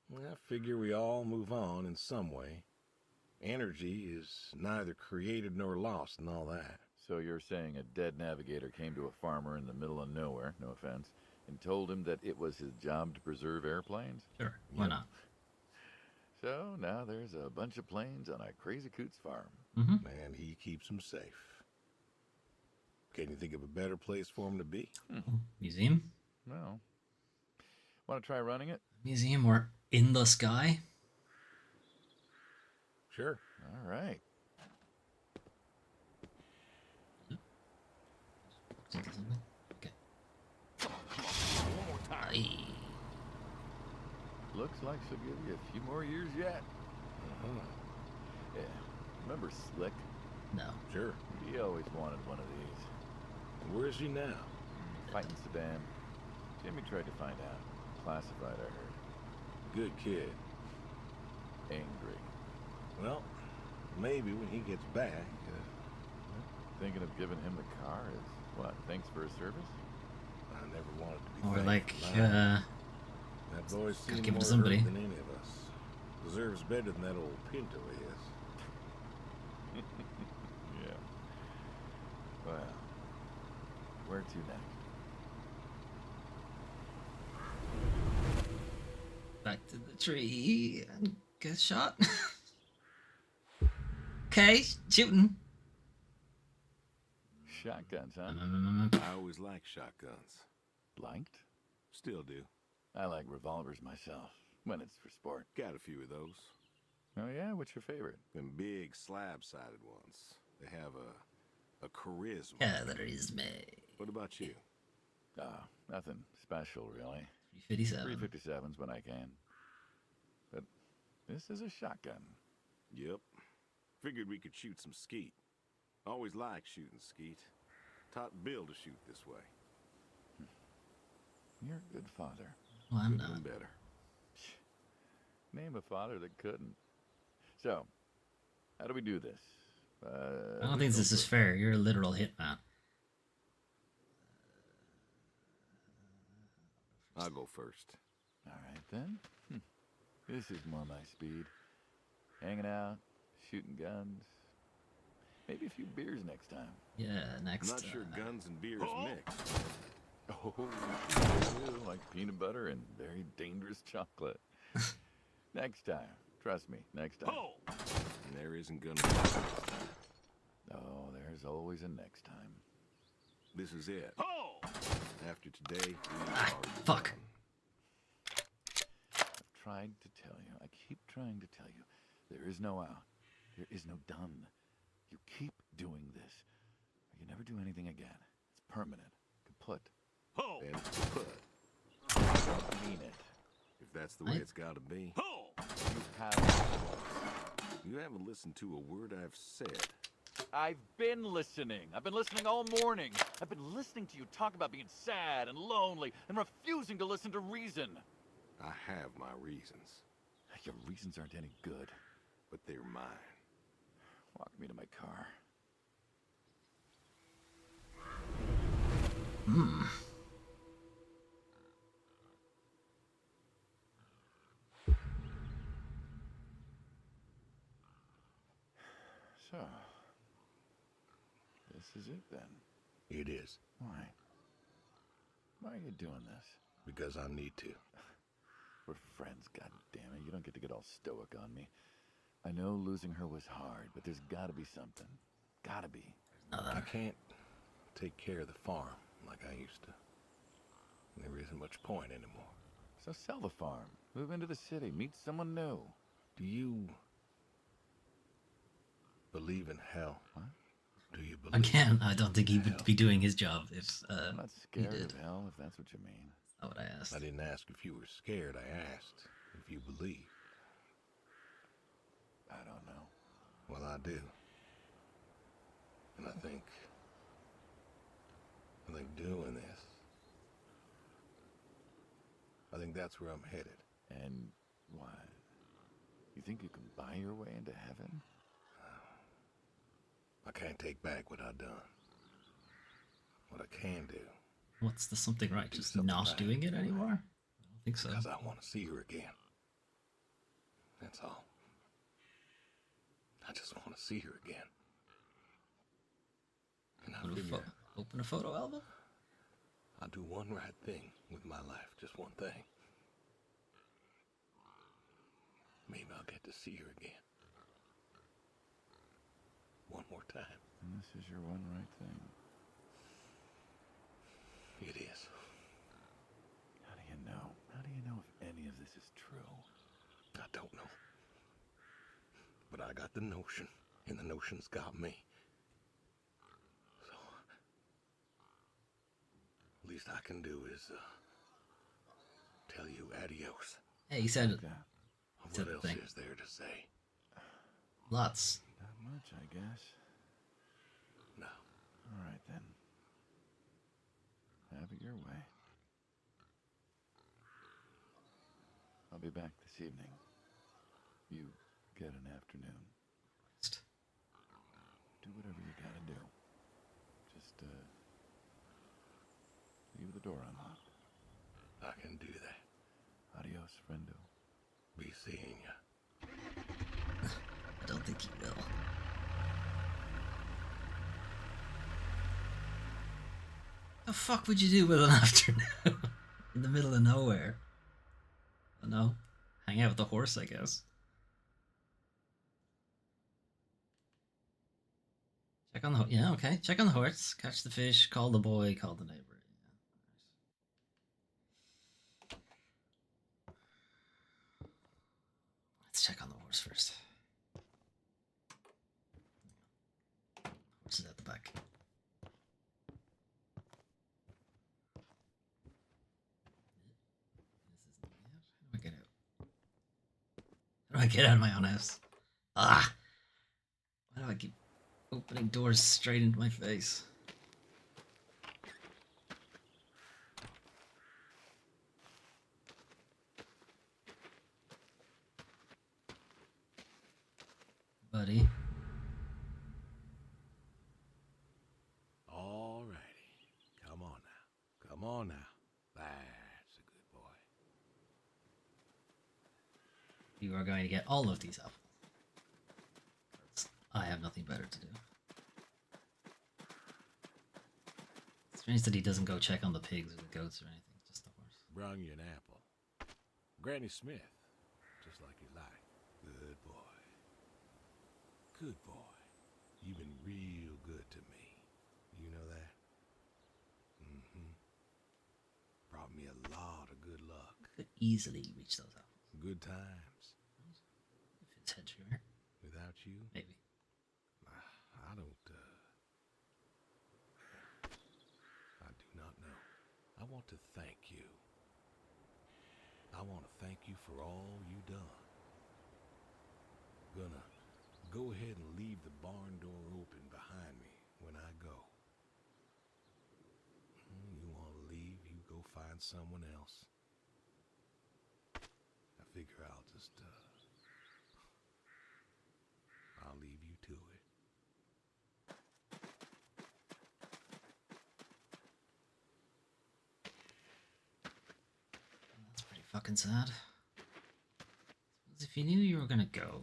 Well, I figure we all move on in some way. Energy is neither created nor lost and all that. So you're saying a dead navigator came to a farmer in the middle of nowhere, no offense, and told him that it was his job to preserve airplanes? Sure, why not? So now there's a bunch of planes on a crazy coot's farm. Mm-hmm. And he keeps them safe. Can you think of a better place for him to be? Museum? Well, want to try running it? Museum or in the sky? Sure. All right. Okay. Aye. Looks like she'll give you a few more years yet. Uh-huh. Yeah. Remember Slick? No. Sure. He always wanted one of these. Where is he now? Fighting Saddam. Jimmy tried to find out. Classified, I heard. Good kid. Angry. Well, maybe when he gets back. Thinking of giving him the car is what? Thanks for his service? I never wanted to be Or thankful like, for that. That boy's gotta seen give it more to somebody. hurt than any of us. Deserves better than that old Pinto is. Yeah. Well, where to next? back to the tree and get shot. Okay, shooting. Shotguns, huh? I always liked shotguns. Liked? Still do. I like revolvers myself, when it's for sport. Got a few of those. Oh yeah? What's your favorite? Them big slab-sided ones. They have a charisma. Color is me. What about you? Nothing special, really. 357. 357s when I can. But this is a shotgun. Yep. Figured we could shoot some skeet. Always liked shooting skeet. Taught Bill to shoot this way. You're a good father. Well, I'm Could've not. been better. Name a father that couldn't. So, how do we do this? I don't think this is fair. You're a literal hitman. I'll go first. All right, then. This is more my speed. Hanging out, shooting guns. Maybe a few beers next time. Yeah, I'm next. not sure guns and beers mix. Oh, like peanut butter and very dangerous chocolate. Next time. Trust me, next time. There isn't gonna be. Oh, there's always a next time. This is it. After today, we Ah, are fuck. done. I've tried to tell you. I keep trying to tell you. There is no out. There is no done. You keep doing this, or you never do anything again. It's permanent. Kaput. And it's kaput. I mean it. If that's the way it's gotta be. You have. You haven't listened to a word I've said. I've been listening. I've been listening all morning. I've been listening to you talk about being sad and lonely and refusing to listen to reason. I have my reasons, Your reasons aren't any good. but they're mine. Walk me to my car. So, this is it then. It is. Why? Why are you doing this? Because I need to. We're friends, goddammit. You don't get to get all stoic on me. I know losing her was hard, but there's gotta be something. Gotta be. I can't take care of the farm like I used to. There isn't much point anymore. So sell the farm. Move into the city. Meet someone new. Do you believe in hell? What? Do you believe Again, I don't think he would be doing his job if I'm not he scared did. of hell, if that's what you mean. That's not what I asked. I didn't ask if you were scared. I asked if you believe. I don't know. Well, I do. And I think doing this, I think that's where I'm headed. And why? You think you can buy your way into heaven? I can't take back what I've done. What I can do, What's the something right? Do Just something not right. doing it anymore? I don't think so. because I want to see her again. That's all. I just want to see her again. And I Open a, figure open a photo album? I'll do one right thing with my life, just one thing. Maybe I'll get to see her again. One more time. And this is your one right thing. It is. How do you know? How do you know if any of this is true? I don't know. But I got the notion, and the notion's got me. So, least I can do is tell you adios. Hey, he said Yeah, Said What the else thing. is there to say? lots. not much, I guess. No. All right, then. Have it your way. I'll be back this evening. You get an afternoon. Do whatever you gotta do. Just, leave the door unlocked. I can do that. Adios, friendo. Be seeing ya. I don't think he will. The fuck would you do with an afternoon in the middle of nowhere? I don't know. Hang out with the horse, I guess. Check on the yeah, okay. Check on the horse, catch the fish, call the boy, call the neighbor. Yeah. Let's check on the horse first. Horse is at the back. How do I get out? How do I get out of my own house? Ah! Why do I keep opening doors straight into my face? Buddy. All righty. Come on now. Come on now. That's a good boy. You are going to get all of these apples. I have nothing better to do. It's strange that he doesn't go check on the pigs or the goats or anything, just the horse. Brung you an apple. Granny Smith. Just like you like. Good boy. Good boy. You've been real good to me. You know that? Mm-hmm. Brought me a lot of good luck. Could easily reach those apples. Good times. If it's head sugar, Without you, maybe. I don't, I do not know. I want to thank you. I want to thank you for all you done. Gonna go ahead and leave the barn door open behind me when I go. You want to leave, you go find someone else. I figure I'll just, I'll leave you to it. That's pretty fucking sad. Suppose if you knew you were gonna go,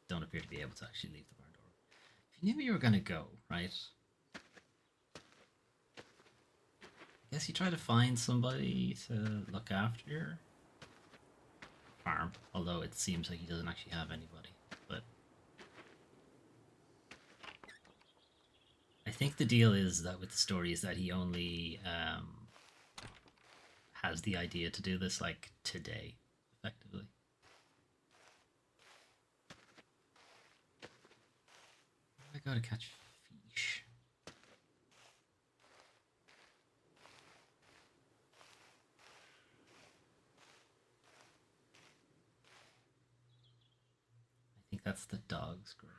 don't appear to be able to actually leave the barn door. If you knew you were gonna go, right? guess you try to find somebody to look after your farm, although it seems like he doesn't actually have anybody. But I think the deal is that with the story is that he only has the idea to do this like today, effectively. I gotta catch fish. I think that's the dog's grave.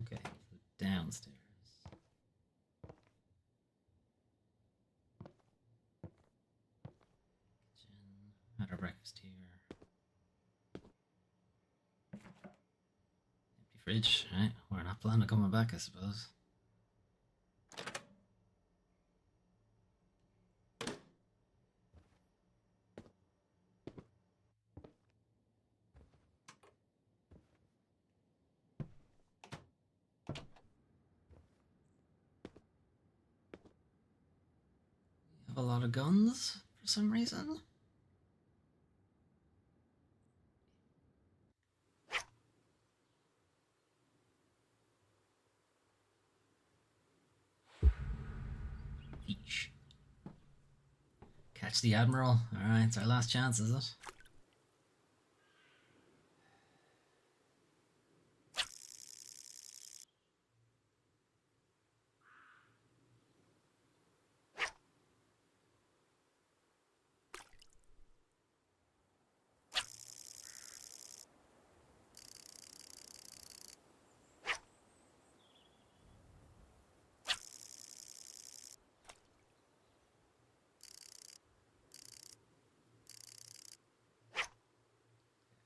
Okay, so downstairs. Kitchen. Had our breakfast here. Empty fridge. Right, we're not planning on coming back, I suppose. We have a lot of guns for some reason. Fish. Catch the Admiral. Alright, it's our last chance, is it?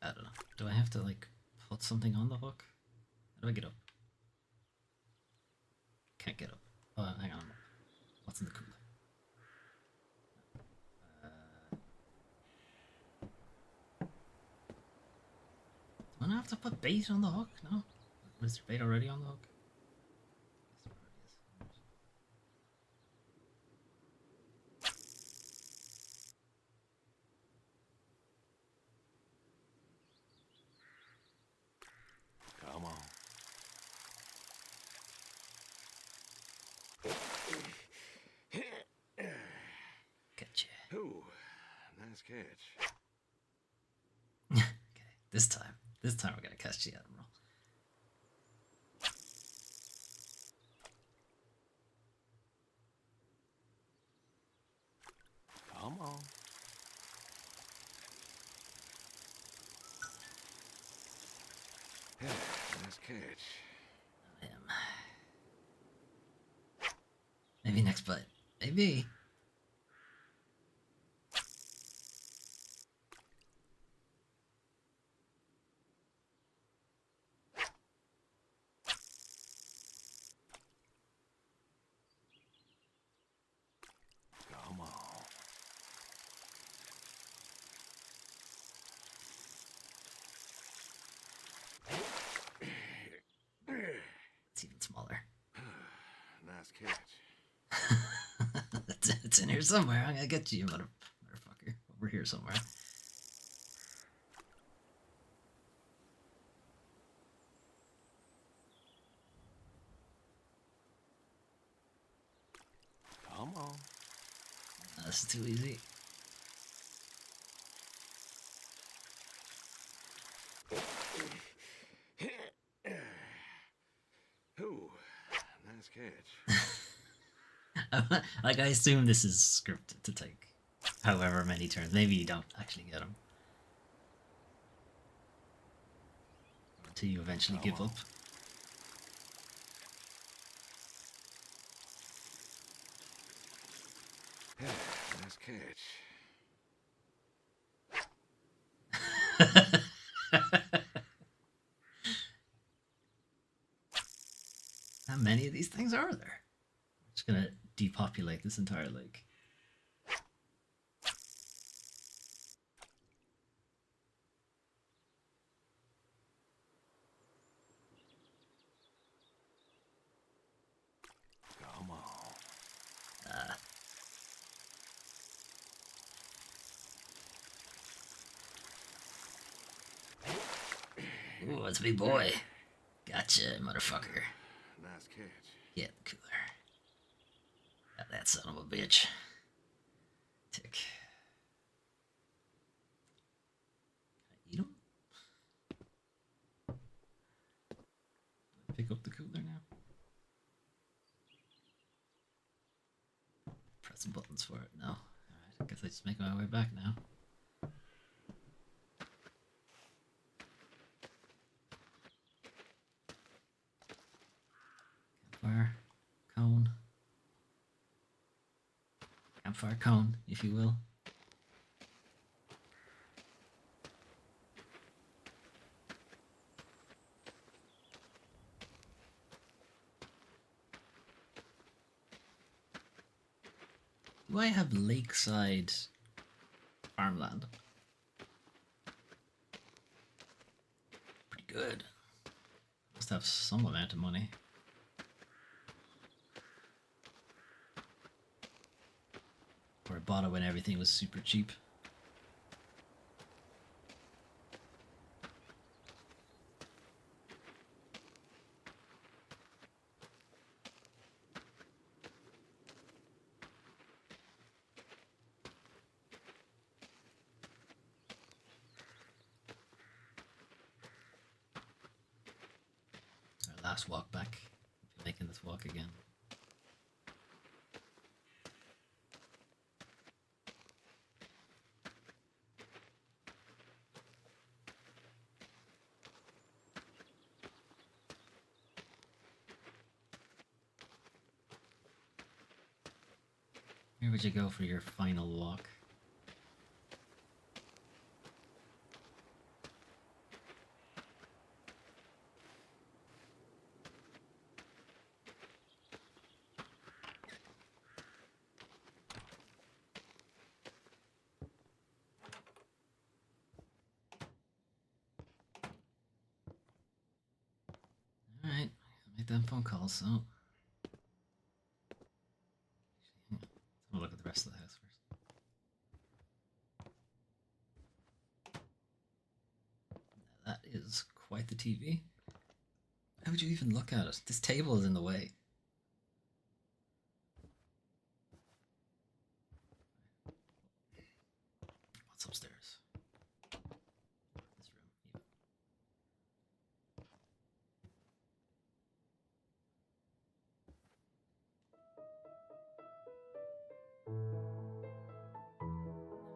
I don't know. Do I have to like put something on the hook? How do I get up? Can't get up. Oh, hang on. What's in the cooler? Do I have to put bait on the hook? No? Was there bait already on the hook? Come on. Gotcha. Ooh, nice catch. Okay, this time we're gonna catch the Admiral. Come on. Nice catch. Him. Maybe next bite. Maybe. Come on. It's even smaller. Nice catch. It's in here somewhere. I'm gonna get you, motherfucker. Over here somewhere. Come on. This is too easy. Ooh, nice catch. Like, I assume this is scripted to take however many turns. Maybe you don't actually get them. Until you eventually give up. Nice catch. How many of these things are there? I'm just gonna depopulate this entire lake. Ooh, it's a big boy. Gotcha, motherfucker. Nice catch. Get the cooler. Got that son of a bitch. Tick. Can I eat him? Pick up the cooler now. Press some buttons for it. No. Alright, I guess I just make my way back now. Campfire cone. Campfire cone, if you will. Do I have lakeside farmland? Pretty good. Must have some amount of money. Or I bought it when everything was super cheap. Our last walk back. I'll be making this walk again. Where would you go for your final walk? Alright, make them phone calls, so. Let's have a look at the rest of the house first. Now that is quite the TV. How would you even look at it? This table is in the way. What's upstairs? This room. Yeah.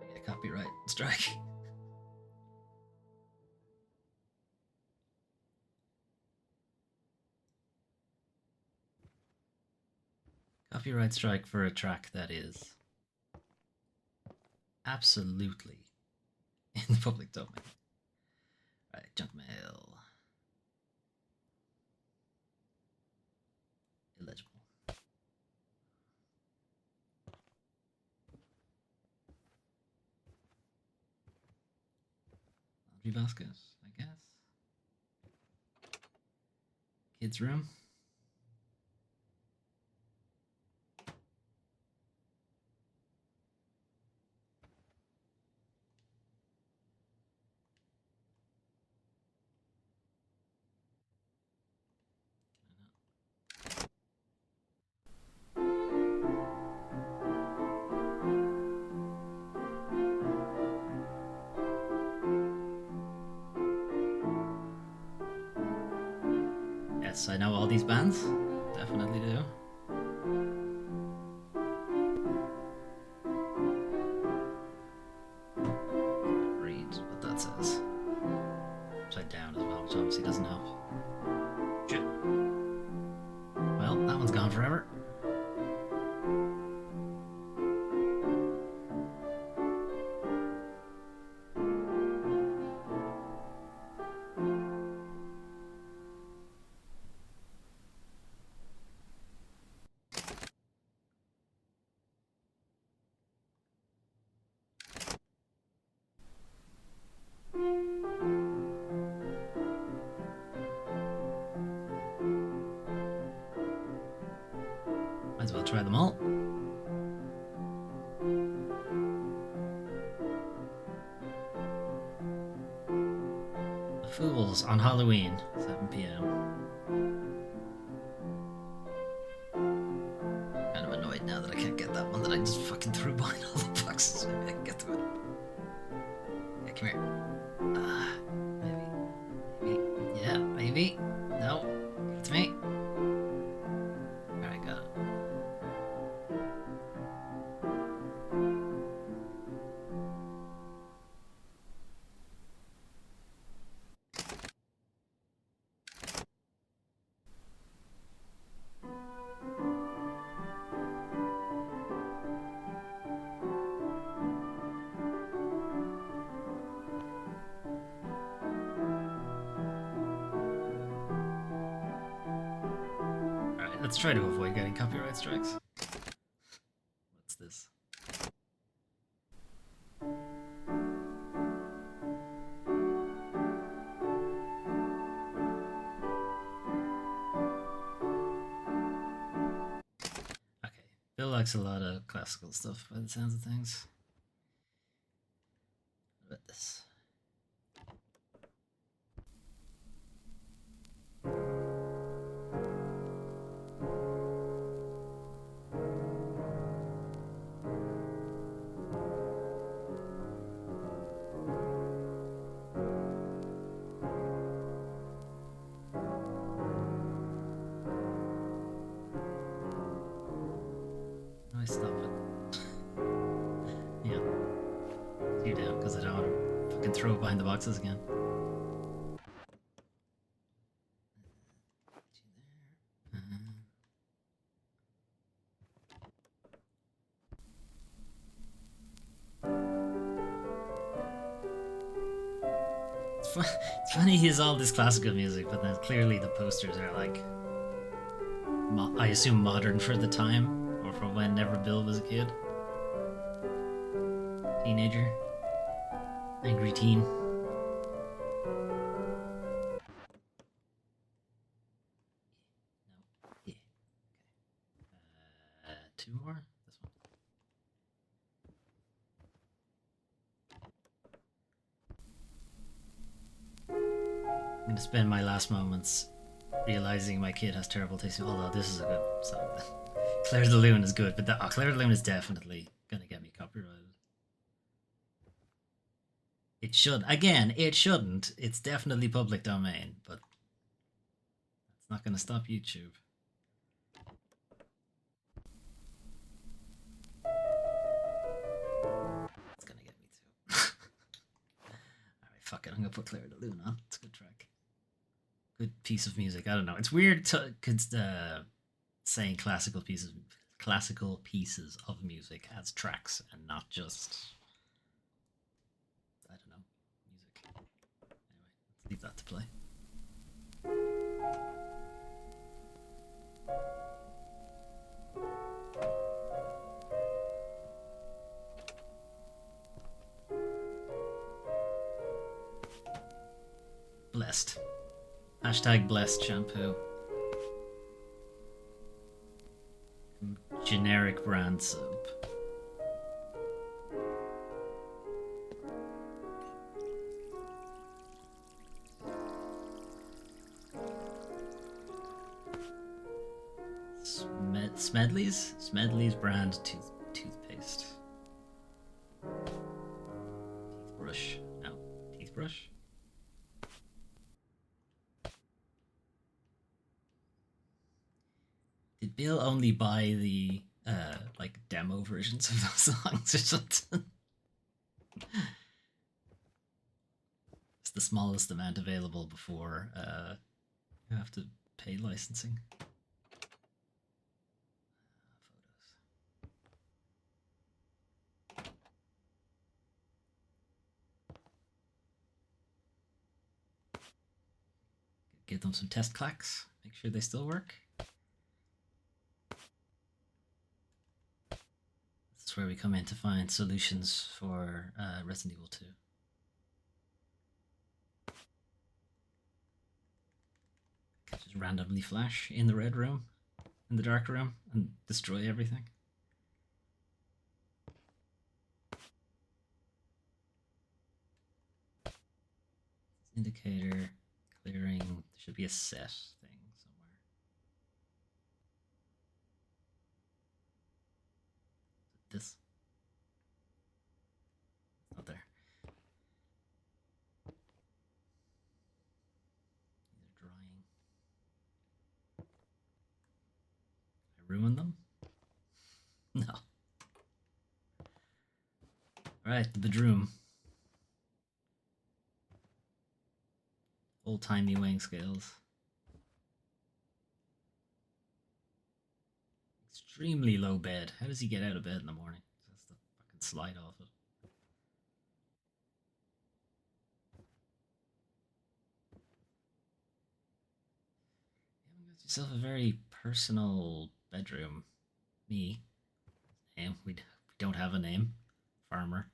I get a copyright strike. Copyright strike for a track that is absolutely in the public domain. Right, junk mail. Illegible. Laundry basket, I guess. Kids' room. Yes, I know all these bands. Definitely do. Read what that says. Upside down as well, which obviously doesn't help. Shit. Well, that one's gone forever. Might as well try them all. The Fools on Halloween, 7 p.m. Kind of annoyed now that I can't get that one that I just fucking threw behind all the boxes. Maybe I can get to it. Yeah, come here. Maybe. Yeah, maybe. No. It's me. Alright, got it. Let's try to avoid getting copyright strikes. What's this? Okay, Bill likes a lot of classical stuff by the sounds of things. What about this? I stop it. Yeah. You down, because I don't want to fucking throw it behind the boxes again. It's funny he has all this classical music, but then clearly the posters are like, I assume modern for the time, or for whenever Bill was a kid. Teenager. Angry teen. No. Yeah. Okay. Two more? This one. I'm gonna spend my last moments realizing my kid has terrible taste. Although this is a good song. Claire de Lune is good, but Claire de Lune is definitely gonna get me copyrighted. It should. Again, it shouldn't. It's definitely public domain, but that's not gonna stop YouTube. It's gonna get me too. Alright, fuck it. I'm gonna put Claire de Lune on. It's a good track. Good piece of music. I don't know. It's weird saying classical pieces of music as tracks and not just, I don't know, music. Anyway, let's leave that to play. Blessed. Hashtag blessed shampoo. Generic brand soap. Smedley's brand toothpaste. Toothbrush. No, toothbrush. Did Bill only buy the like demo versions of those songs or something? It's the smallest amount available before you have to pay licensing. Give them some test clacks, make sure they still work. This is where we come in to find solutions for Resident Evil 2. Can just randomly flash in the red room, in the dark room, and destroy everything. Indicator, clearing. There should be a set thing somewhere. This? It's not there. These are drying. I ruined them? No. Alright, the bedroom. Old-timey weighing scales. Extremely low bed. How does he get out of bed in the morning? That's the fucking slide off it. You haven't got yourself a very personal bedroom. Me. Name. We don't have a name. Farmer.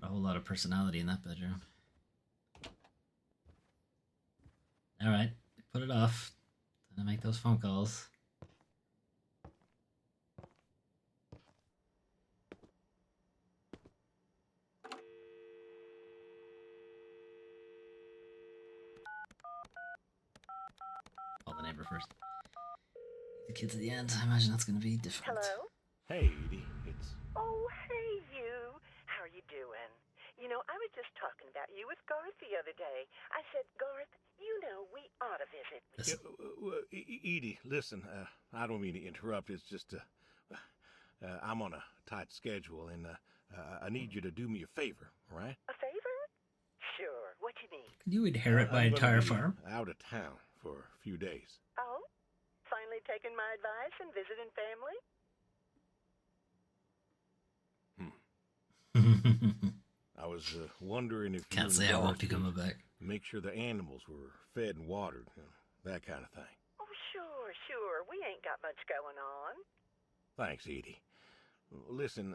Not a whole lot of personality in that bedroom. Alright, put it off. Time to make those phone calls. Call the neighbor first. The kids at the end, I imagine that's going to be difficult. Hello? Hey, Edie, it's... Oh, hey, you. How are you doing? You know, I was just talking about you with Garth the other day. I said, Garth, you know, we ought to visit. Edie, listen, I don't mean to interrupt. It's just, I'm on a tight schedule, and I need you to do me a favor, all right? A favor? Sure. What you need? Can you inherit my I'm gonna entire be farm? out of town for a few days. Oh? Finally taking my advice and visiting family? I was wondering if Can't you say and I won't Garth be coming could back. make sure the animals were fed and watered, that kind of thing. Oh, sure. We ain't got much going on. Thanks, Edie. Listen,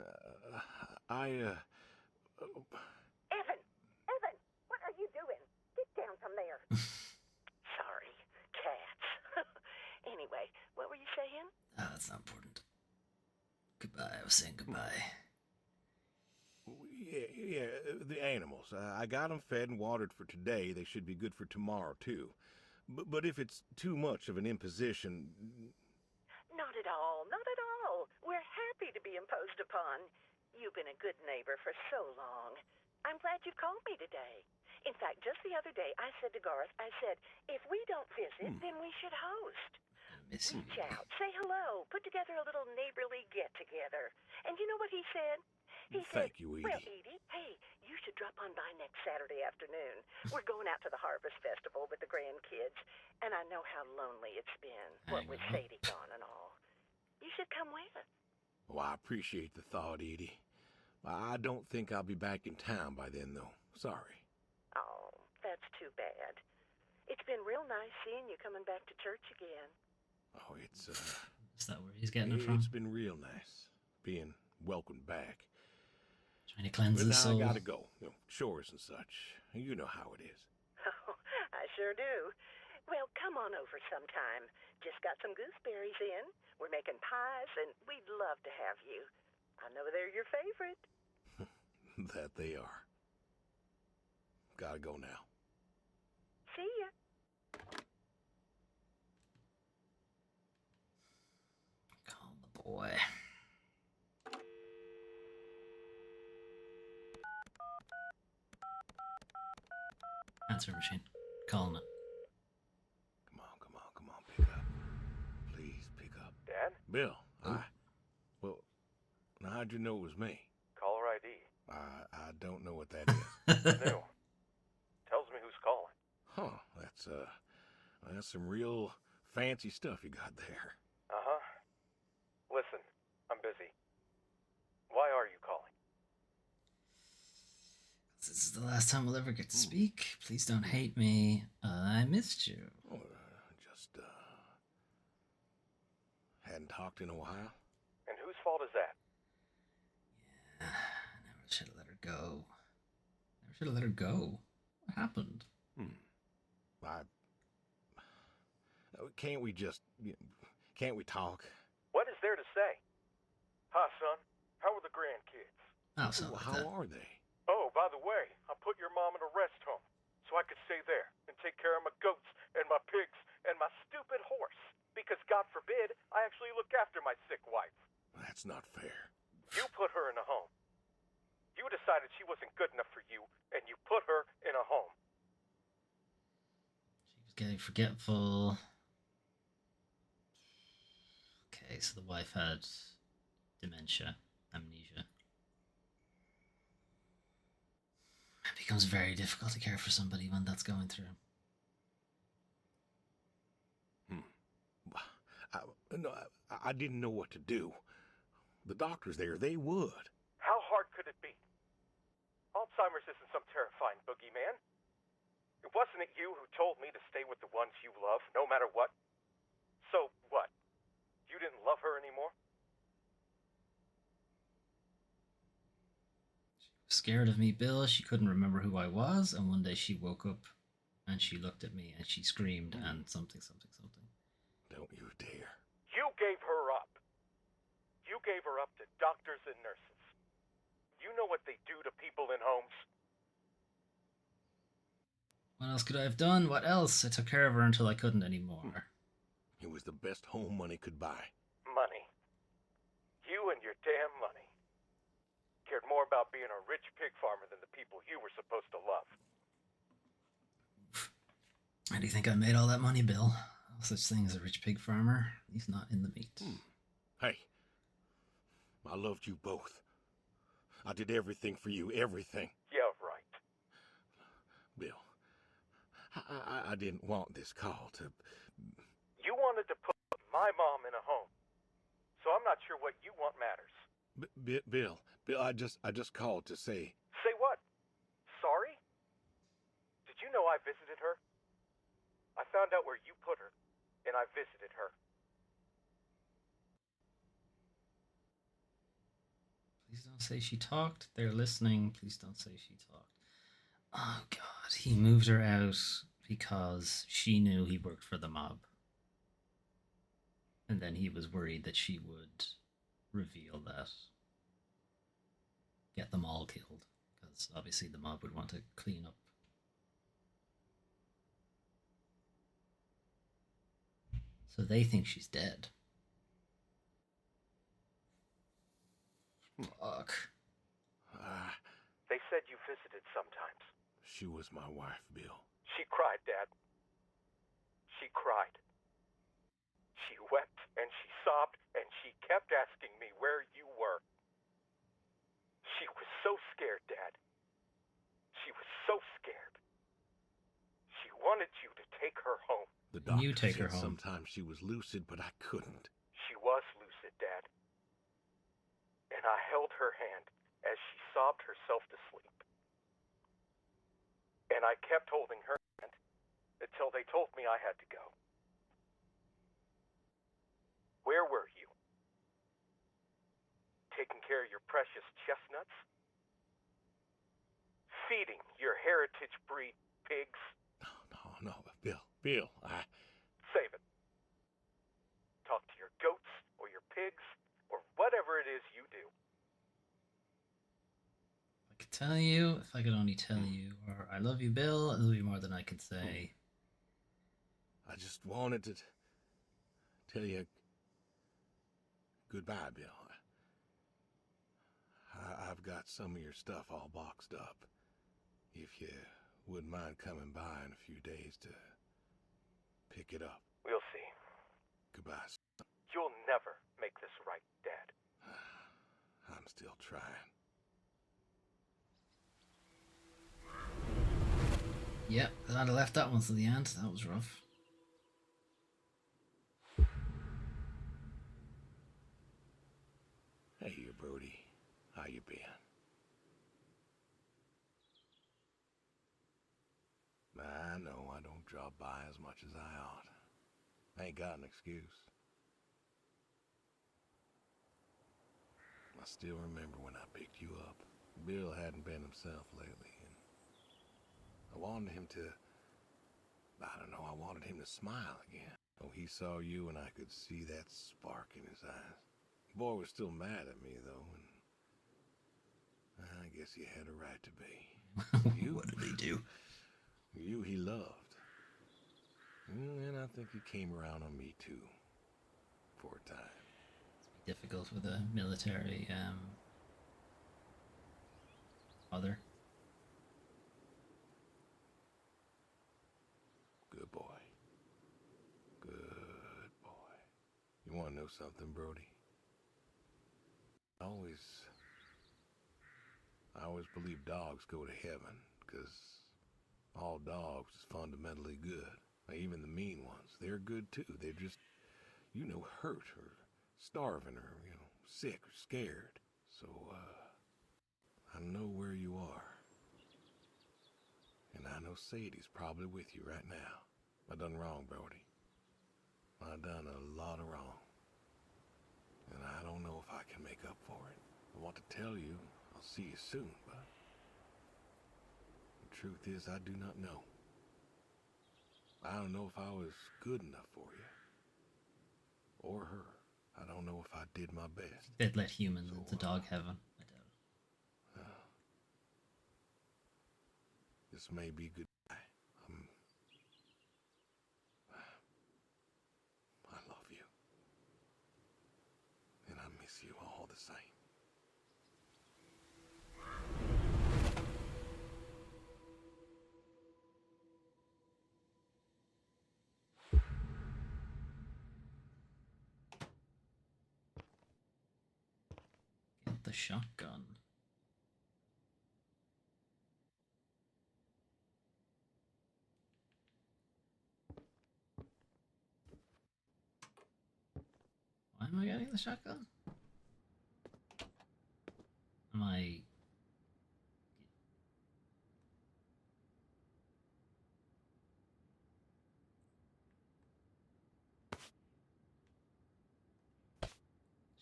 Evan, what are you doing? Get down from there. Sorry, cats. Anyway, what were you saying? Oh, that's not important. Goodbye. I was saying goodbye. Yeah, the animals. I got them fed and watered for today. They should be good for tomorrow, too. But if it's too much of an imposition... Not at all. We're happy to be imposed upon. You've been a good neighbor for so long. I'm glad you called me today. In fact, just the other day, I said to Garth, I said, if we don't visit, then we should host. Reach out, say hello, put together a little neighborly get-together. And you know what he said? He Thank said, you, Edie. well, Edie, hey, you should drop on by next Saturday afternoon. We're going out to the Harvest Festival with the grandkids, and I know how lonely it's been, what with Sadie gone and all. You should come with us. Well, I appreciate the thought, Edie. I don't think I'll be back in town by then, though. Sorry. Oh, that's too bad. It's been real nice seeing you coming back to church again. Oh, it's, Is that where he's getting it from? It's been real nice, being welcomed back. Trying to cleanse But his now soul. I gotta go. Chores and such. You know how it is. Oh, I sure do. Well, come on over sometime. Just got some gooseberries in. We're making pies, and we'd love to have you. I know they're your favorite. That they are. Gotta go now. See ya. Call the boy. Answer machine. Calling it. Come on, pick up. Please pick up. Dad? Bill, well, now how'd you know it was me? Caller ID. I don't know what that is. New. Tells me who's calling. Huh, that's some real fancy stuff you got there. Uh-huh. Listen, I'm busy. Why are you calling? This is the last time we'll ever get to speak. Please don't hate me. I missed you. Oh, just, hadn't talked in a while. And whose fault is that? Yeah, I never should have let her go. Never should have let her go. What happened? Can't we talk? What is there to say? Hi, son. How are the grandkids? Oh, something like How that. are they? Oh, by the way, I put your mom in a rest home so I could stay there and take care of my goats and my pigs and my stupid horse. Because God forbid, I actually look after my sick wife. That's not fair. You put her in a home. You decided she wasn't good enough for you, and you put her in a home. She was getting forgetful. Okay, so the wife had dementia, amnesia. It becomes very difficult to care for somebody when that's going through. I didn't know what to do. The doctors there, they would. How hard could it be? Alzheimer's isn't some terrifying boogeyman. It wasn't it you who told me to stay with the ones you love, no matter what? So what? You didn't love her anymore? Scared of me, Bill. She couldn't remember who I was, and one day she woke up and she looked at me and she screamed and something. Don't you dare. You gave her up. You gave her up to doctors and nurses. You know what they do to people in homes. What else could I have done? What else? I took care of her until I couldn't anymore. It was the best home money could buy. Money. You and your damn money. Cared more about being a rich pig farmer than the people you were supposed to love. How do you think I made all that money, Bill? No such thing as a rich pig farmer. He's not in the meat. Hey, I loved you both. I did everything for you, everything. Yeah, right. Bill, I didn't want this call to... You wanted to put my mom in a home. So I'm not sure what you want matters. Bill, I just called to say... Say what? Sorry? Did you know I visited her? I found out where you put her, and I visited her. Please don't say she talked. They're listening. Please don't say she talked. Oh, God. He moved her out because she knew he worked for the mob. And then he was worried that she would reveal that. Get them all killed. Because obviously the mob would want to clean up. So they think she's dead. Fuck. They said you visited sometimes. She was my wife, Bill. She cried, Dad. She cried. She wept and she sobbed and she kept asking me where you were. She was so scared, Dad. She was so scared. She wanted you to take her home. The doctor You take her said home. sometimes she was lucid, but I couldn't. She was lucid, Dad. And I held her hand as she sobbed herself to sleep. And I kept holding her hand until they told me I had to go. Where were you? Taking care of your precious chestnuts? Feeding your heritage breed pigs? No, Bill, Save it. Talk to your goats or your pigs or whatever it is you do. I could tell you, if I could only tell you, or I love you, Bill, it'll be more than I could say. I just wanted to tell you goodbye, Bill. I've got some of your stuff all boxed up. If you wouldn't mind coming by in a few days to pick it up. We'll see. Goodbye. You'll never make this right, Dad. I'm still trying. Yep, I'd have left that one to the end. That was rough. Hey, you Brody. How you been? I know I don't drop by as much as I ought. I ain't got an excuse. I still remember when I picked you up. Bill hadn't been himself lately, and I wanted him to... I wanted him to smile again. Oh, he saw you and I could see that spark in his eyes. The boy was still mad at me, though, and I guess he had a right to be. You, What did he do? you he loved. And I think he came around on me too. For a time. Difficult with a military father. Good boy. Good boy. You want to know something, Brody? I always believe dogs go to heaven, because all dogs is fundamentally good. Even the mean ones, they're good too. They're just, hurt or starving or, sick or scared. So, I know where you are. And I know Sadie's probably with you right now. I done wrong, Brody. I done a lot of wrong. And I don't know if I can make up for it. I want to tell you I'll see you soon, but the truth is I do not know. I don't know if I was good enough for you. Or her. I don't know if I did my best. They'd let humans into dog heaven. I doubt it. This may be goodbye. I love you. And I miss you all the same. Get the shotgun. Why am I getting the shotgun? Am I...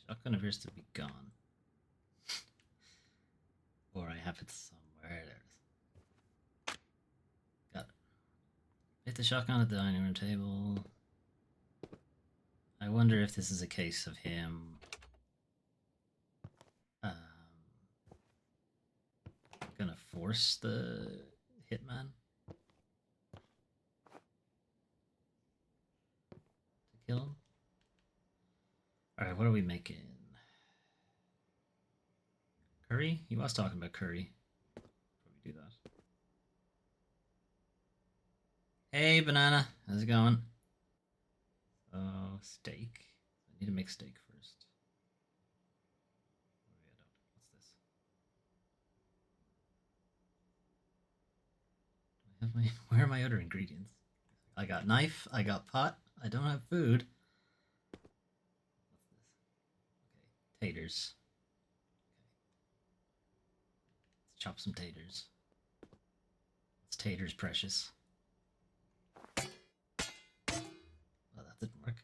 Shotgun appears to be gone. Or I have it somewhere. There's... Got it. Hit the shotgun at the dining room table. I wonder if this is a case of him gonna force the hitman to kill him. Alright, what are we making? Curry? He was talking about curry. Before we do that. Hey, Banana. How's it going? Oh, steak. I need to make steak first. What's this? Where are my other ingredients? I got knife, I got pot, I don't have food. What's this? Okay, taters. Okay. Let's chop some taters. It's taters precious. Well, that didn't work.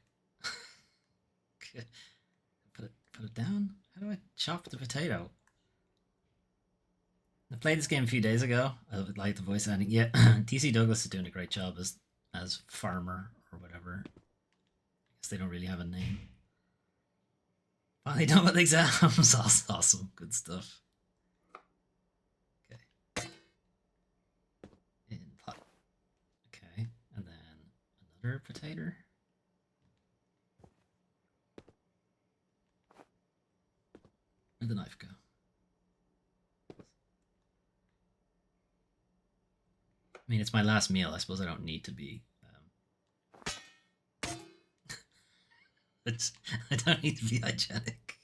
Put it down? How do I chop the potato? I played this game a few days ago. I would like the voice acting. Yeah, TC Douglas is doing a great job as Farmer or whatever. I guess they don't really have a name. Finally done with exams. Awesome. Good stuff. Okay. In pot. Okay. And then another potato. Where'd the knife go? I mean, it's my last meal. I suppose I don't need to be. I don't need to be hygienic.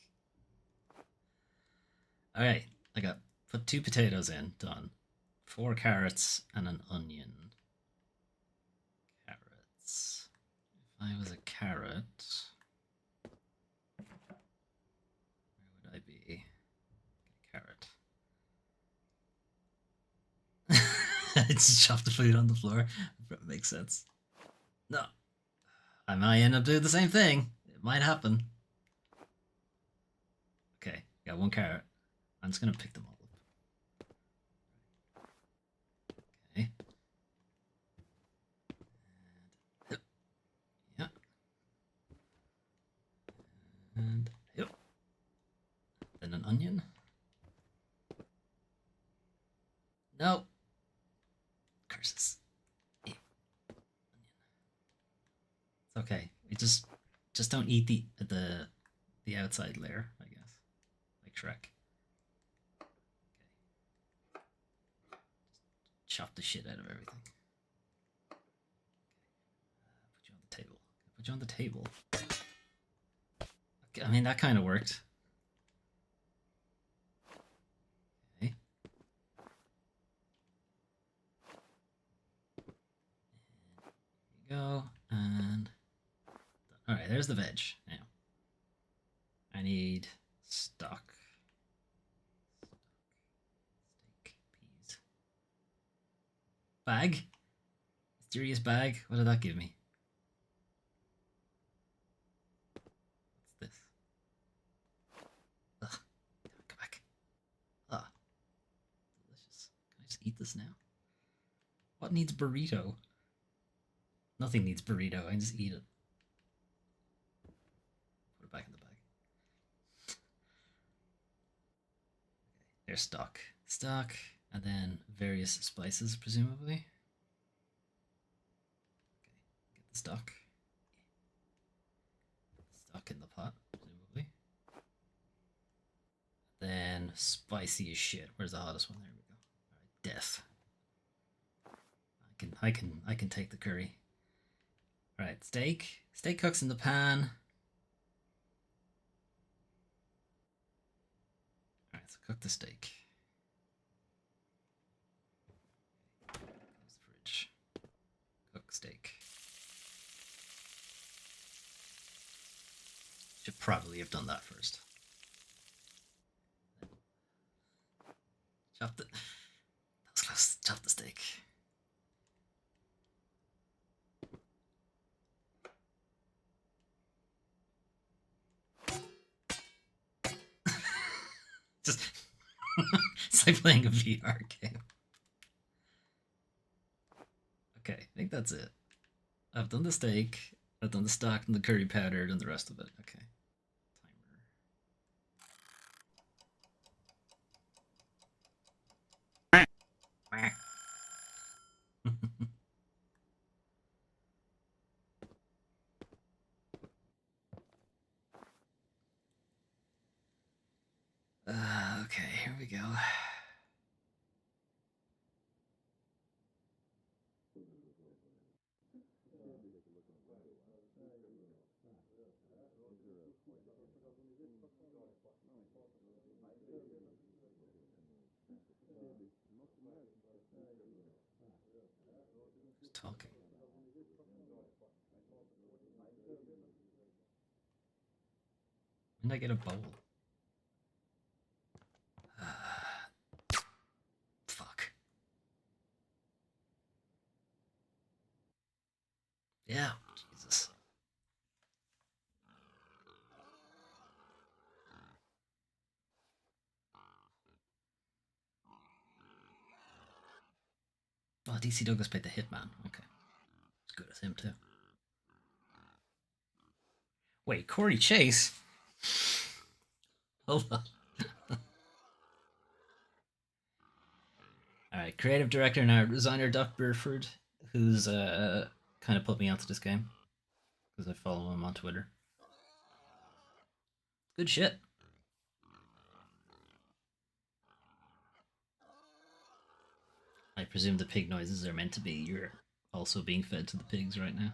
All right, put 2 potatoes in. Done. 4 carrots and an onion. Carrots. If I was a carrot, where would I be? Carrot. I just chopped the food on the floor. That makes sense. No. I might end up doing the same thing. It might happen. Okay, got 1 carrot. I'm just gonna pick them all up. Okay. And, yeah. And, yep. Then an onion. No. Curses. Yeah. It's okay. We just don't eat the outside layer, I guess. Like Shrek. Okay. Chop the shit out of everything. Put you on the table. Put you on the table. Okay, I mean, that kind of worked. Okay. Here you go. And all right, there's the veg. Now I need stock. Steak, peas. Bag? Mysterious bag? What did that give me? What's this? Ugh. Go back. Ah. Delicious. Can I just eat this now? What needs burrito? Nothing needs burrito. I can just eat it. Put it back in the bag. There's stock. Stock. And then various spices, presumably. Okay. Get the stock. Stock in the pot, presumably. Then spicy as shit. Where's the hottest one? There we go. Alright, death. I can take the curry. Alright, steak. Steak cooks in the pan. Alright, so cook the steak. Close the fridge. Cook steak. Should probably have done that first. Chop the. That was close. Chop the steak. Just. It's like playing a VR game. Okay, I think that's it. I've done the steak, I've done the stock and the curry powder, and the rest of it. Okay. Timer. Okay, here we go. Just talking. When did I get a bowl? Fuck. Yeah, Jesus. Oh, DC Douglas played the Hitman. Okay. As good as him, too. Wait, Corey Chase? Hold on. Alright, creative director and art designer Doc Burford, who's kind of put me onto this game. Because I follow him on Twitter. Good shit. I presume the pig noises are meant to be you're also being fed to the pigs right now.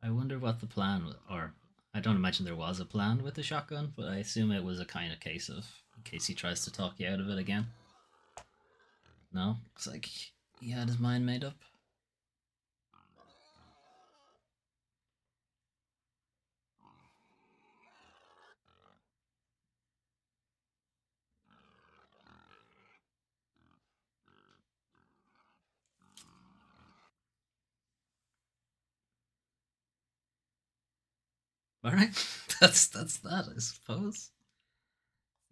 I wonder what the plan was, or I don't imagine there was a plan with the shotgun, but I assume it was a kind of case of in case he tries to talk you out of it again. No, it's like he had his mind made up. All right, that's that, I suppose.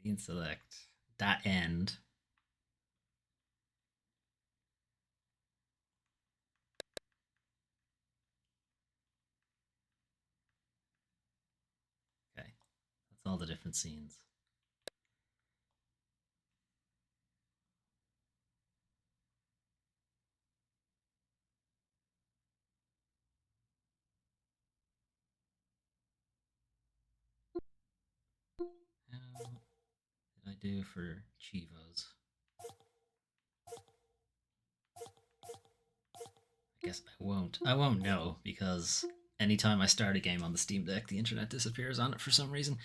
Scene select that end. all the different scenes. How did I do for Chivos? I guess I won't. I won't know because anytime I start a game on the Steam Deck, the internet disappears on it for some reason.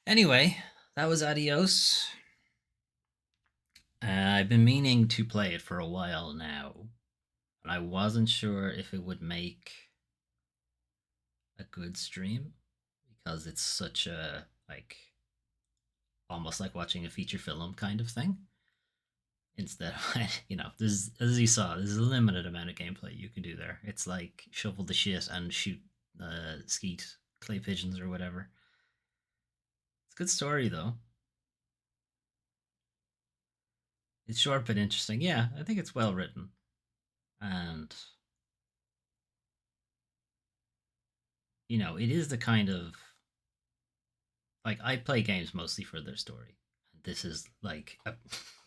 Anyway, that was Adios. I've been meaning to play it for a while now, and I wasn't sure if it would make a good stream because it's such a like almost like watching a feature film kind of thing. Instead of there's as you saw, there's a limited amount of gameplay you can do there. It's like shovel the shit and shoot skeet clay pigeons or whatever. It's a good story though. It's short but interesting. Yeah, I think it's well written. And it is the kind of like I play games mostly for their story. And this is like a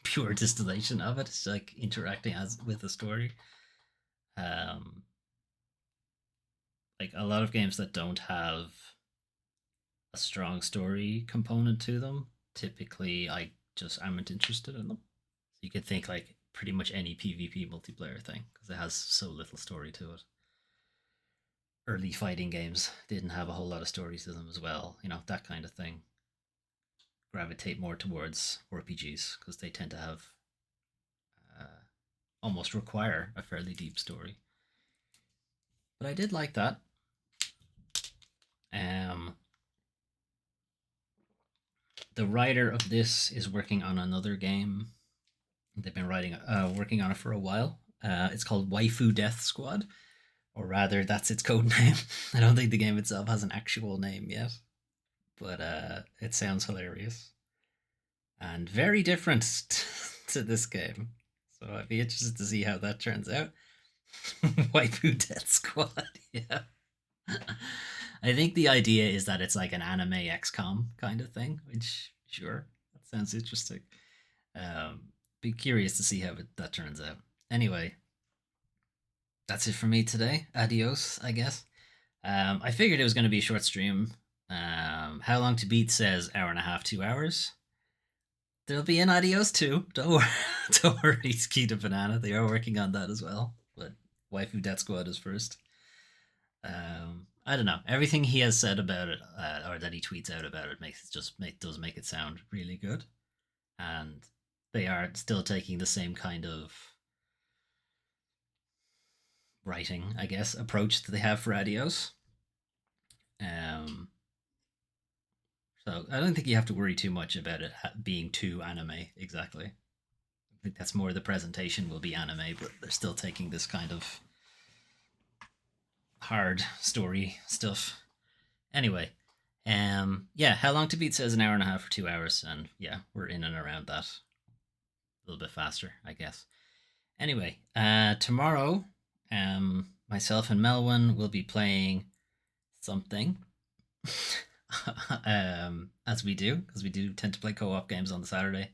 pure distillation of it. It's like interacting as with the story. Like a lot of games that don't have a strong story component to them, typically I just aren't interested in them. So you could think like pretty much any PvP multiplayer thing because it has so little story to it. Early fighting games didn't have a whole lot of stories to them as well, that kind of thing. Gravitate more towards RPGs because they tend to have almost require a fairly deep story. But I did like that. The writer of this is working on another game. They've been working on it for a while. It's called Waifu Death Squad, or rather, that's its code name. I don't think the game itself has an actual name yet, but it sounds hilarious and very different to this game. So I'd be interested to see how that turns out. Waifu Death Squad, yeah. I think the idea is that it's like an anime XCOM kind of thing, which, sure, that sounds interesting. Be curious to see how that turns out. Anyway, that's it for me today. Adios, I guess. I figured it was going to be a short stream. How Long to Beat says hour and a half, 2 hours. There'll be an Adios too. Don't worry, don't worry, Skeeta Banana. They are working on that as well. But Waifu Death Squad is first. I don't know. Everything he has said about it, or that he tweets out about it, does make it sound really good, and they are still taking the same kind of writing, I guess, approach that they have for Adios. So I don't think you have to worry too much about it being too anime exactly. I think that's more the presentation will be anime, but they're still taking this kind of hard story stuff. Anyway, yeah, How Long to Beat says an hour and a half or 2 hours, and yeah, we're in and around that. A little bit faster, I guess. Anyway, tomorrow, myself and Melwin will be playing something. As we do, because we do tend to play co-op games on the Saturday.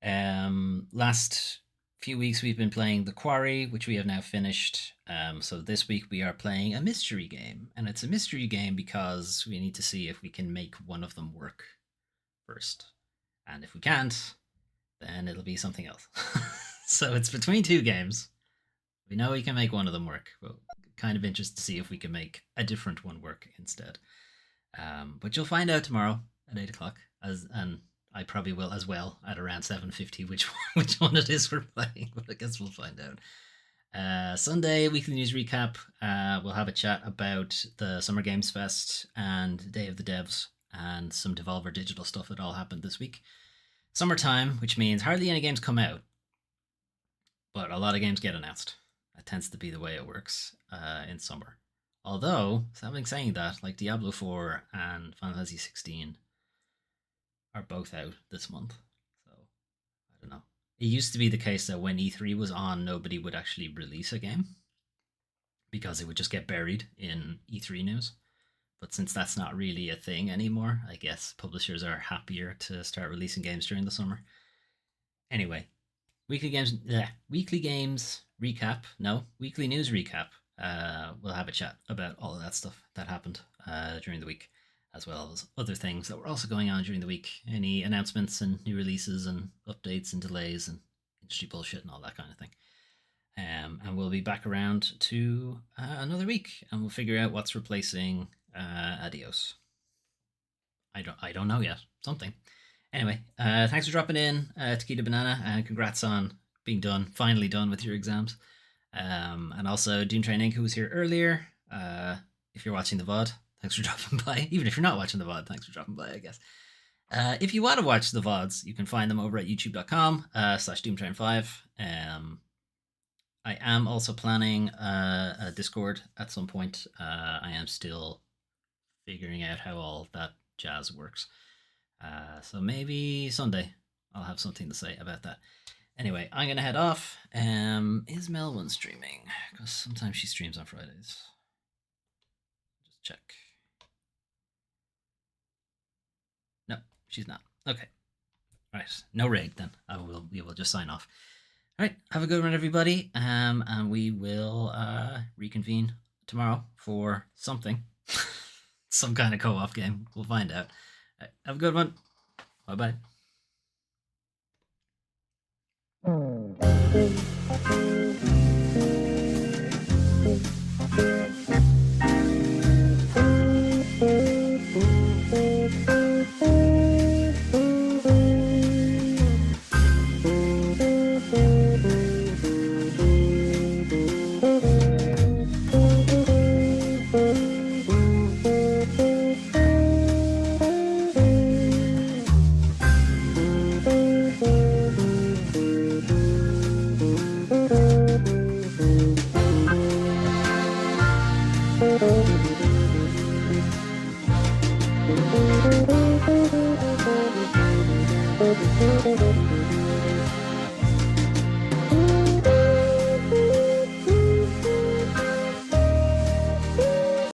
Last few weeks we've been playing The Quarry, which we have now finished. So this week we are playing a mystery game, and it's a mystery game because we need to see if we can make one of them work first, and if we can't, then it'll be something else. So it's between two games. We know we can make one of them work, but kind of interested to see if we can make a different one work instead. But you'll find out tomorrow at 8 o'clock, and I probably will as well at around 7:50 which one it is we're playing, but I guess we'll find out. Sunday, weekly news recap. We'll have a chat about the Summer Games Fest and Day of the Devs and some Devolver Digital stuff that all happened this week. Summertime, which means hardly any games come out, but a lot of games get announced. That tends to be the way it works in summer. Although, having saying that, like Diablo 4 and Final Fantasy 16 are both out this month. So, I don't know. It used to be the case that when E3 was on, nobody would actually release a game because it would just get buried in E3 news. But since that's not really a thing anymore, I guess publishers are happier to start releasing games during the summer. Anyway, weekly games recap. No, weekly news recap. We'll have a chat about all of that stuff that happened during the week, as well as other things that were also going on during the week. Any announcements and new releases and updates and delays and industry bullshit and all that kind of thing. And we'll be back around to another week, and we'll figure out what's replacing Adios. I don't know yet. Something. Anyway, thanks for dropping in, Taquita Banana, and congrats on being finally done with your exams. And also Doom Train Inc., who was here earlier. If you're watching the VOD, thanks for dropping by. Even if you're not watching the VOD, thanks for dropping by, I guess. If you want to watch the VODs, you can find them over at youtube.com/DoomTrain5. I am also planning a Discord at some point. I am still figuring out how all that jazz works. So maybe Sunday I'll have something to say about that. Anyway, I'm going to head off. Is Melvin streaming? Because sometimes she streams on Fridays. Just check. No, she's not. Okay. All right. No raid then. We will just sign off. All right. Have a good one, everybody. And we will reconvene tomorrow for something. Some kind of co-op game. We'll find out. Right, have a good one. Bye-bye. Thank you.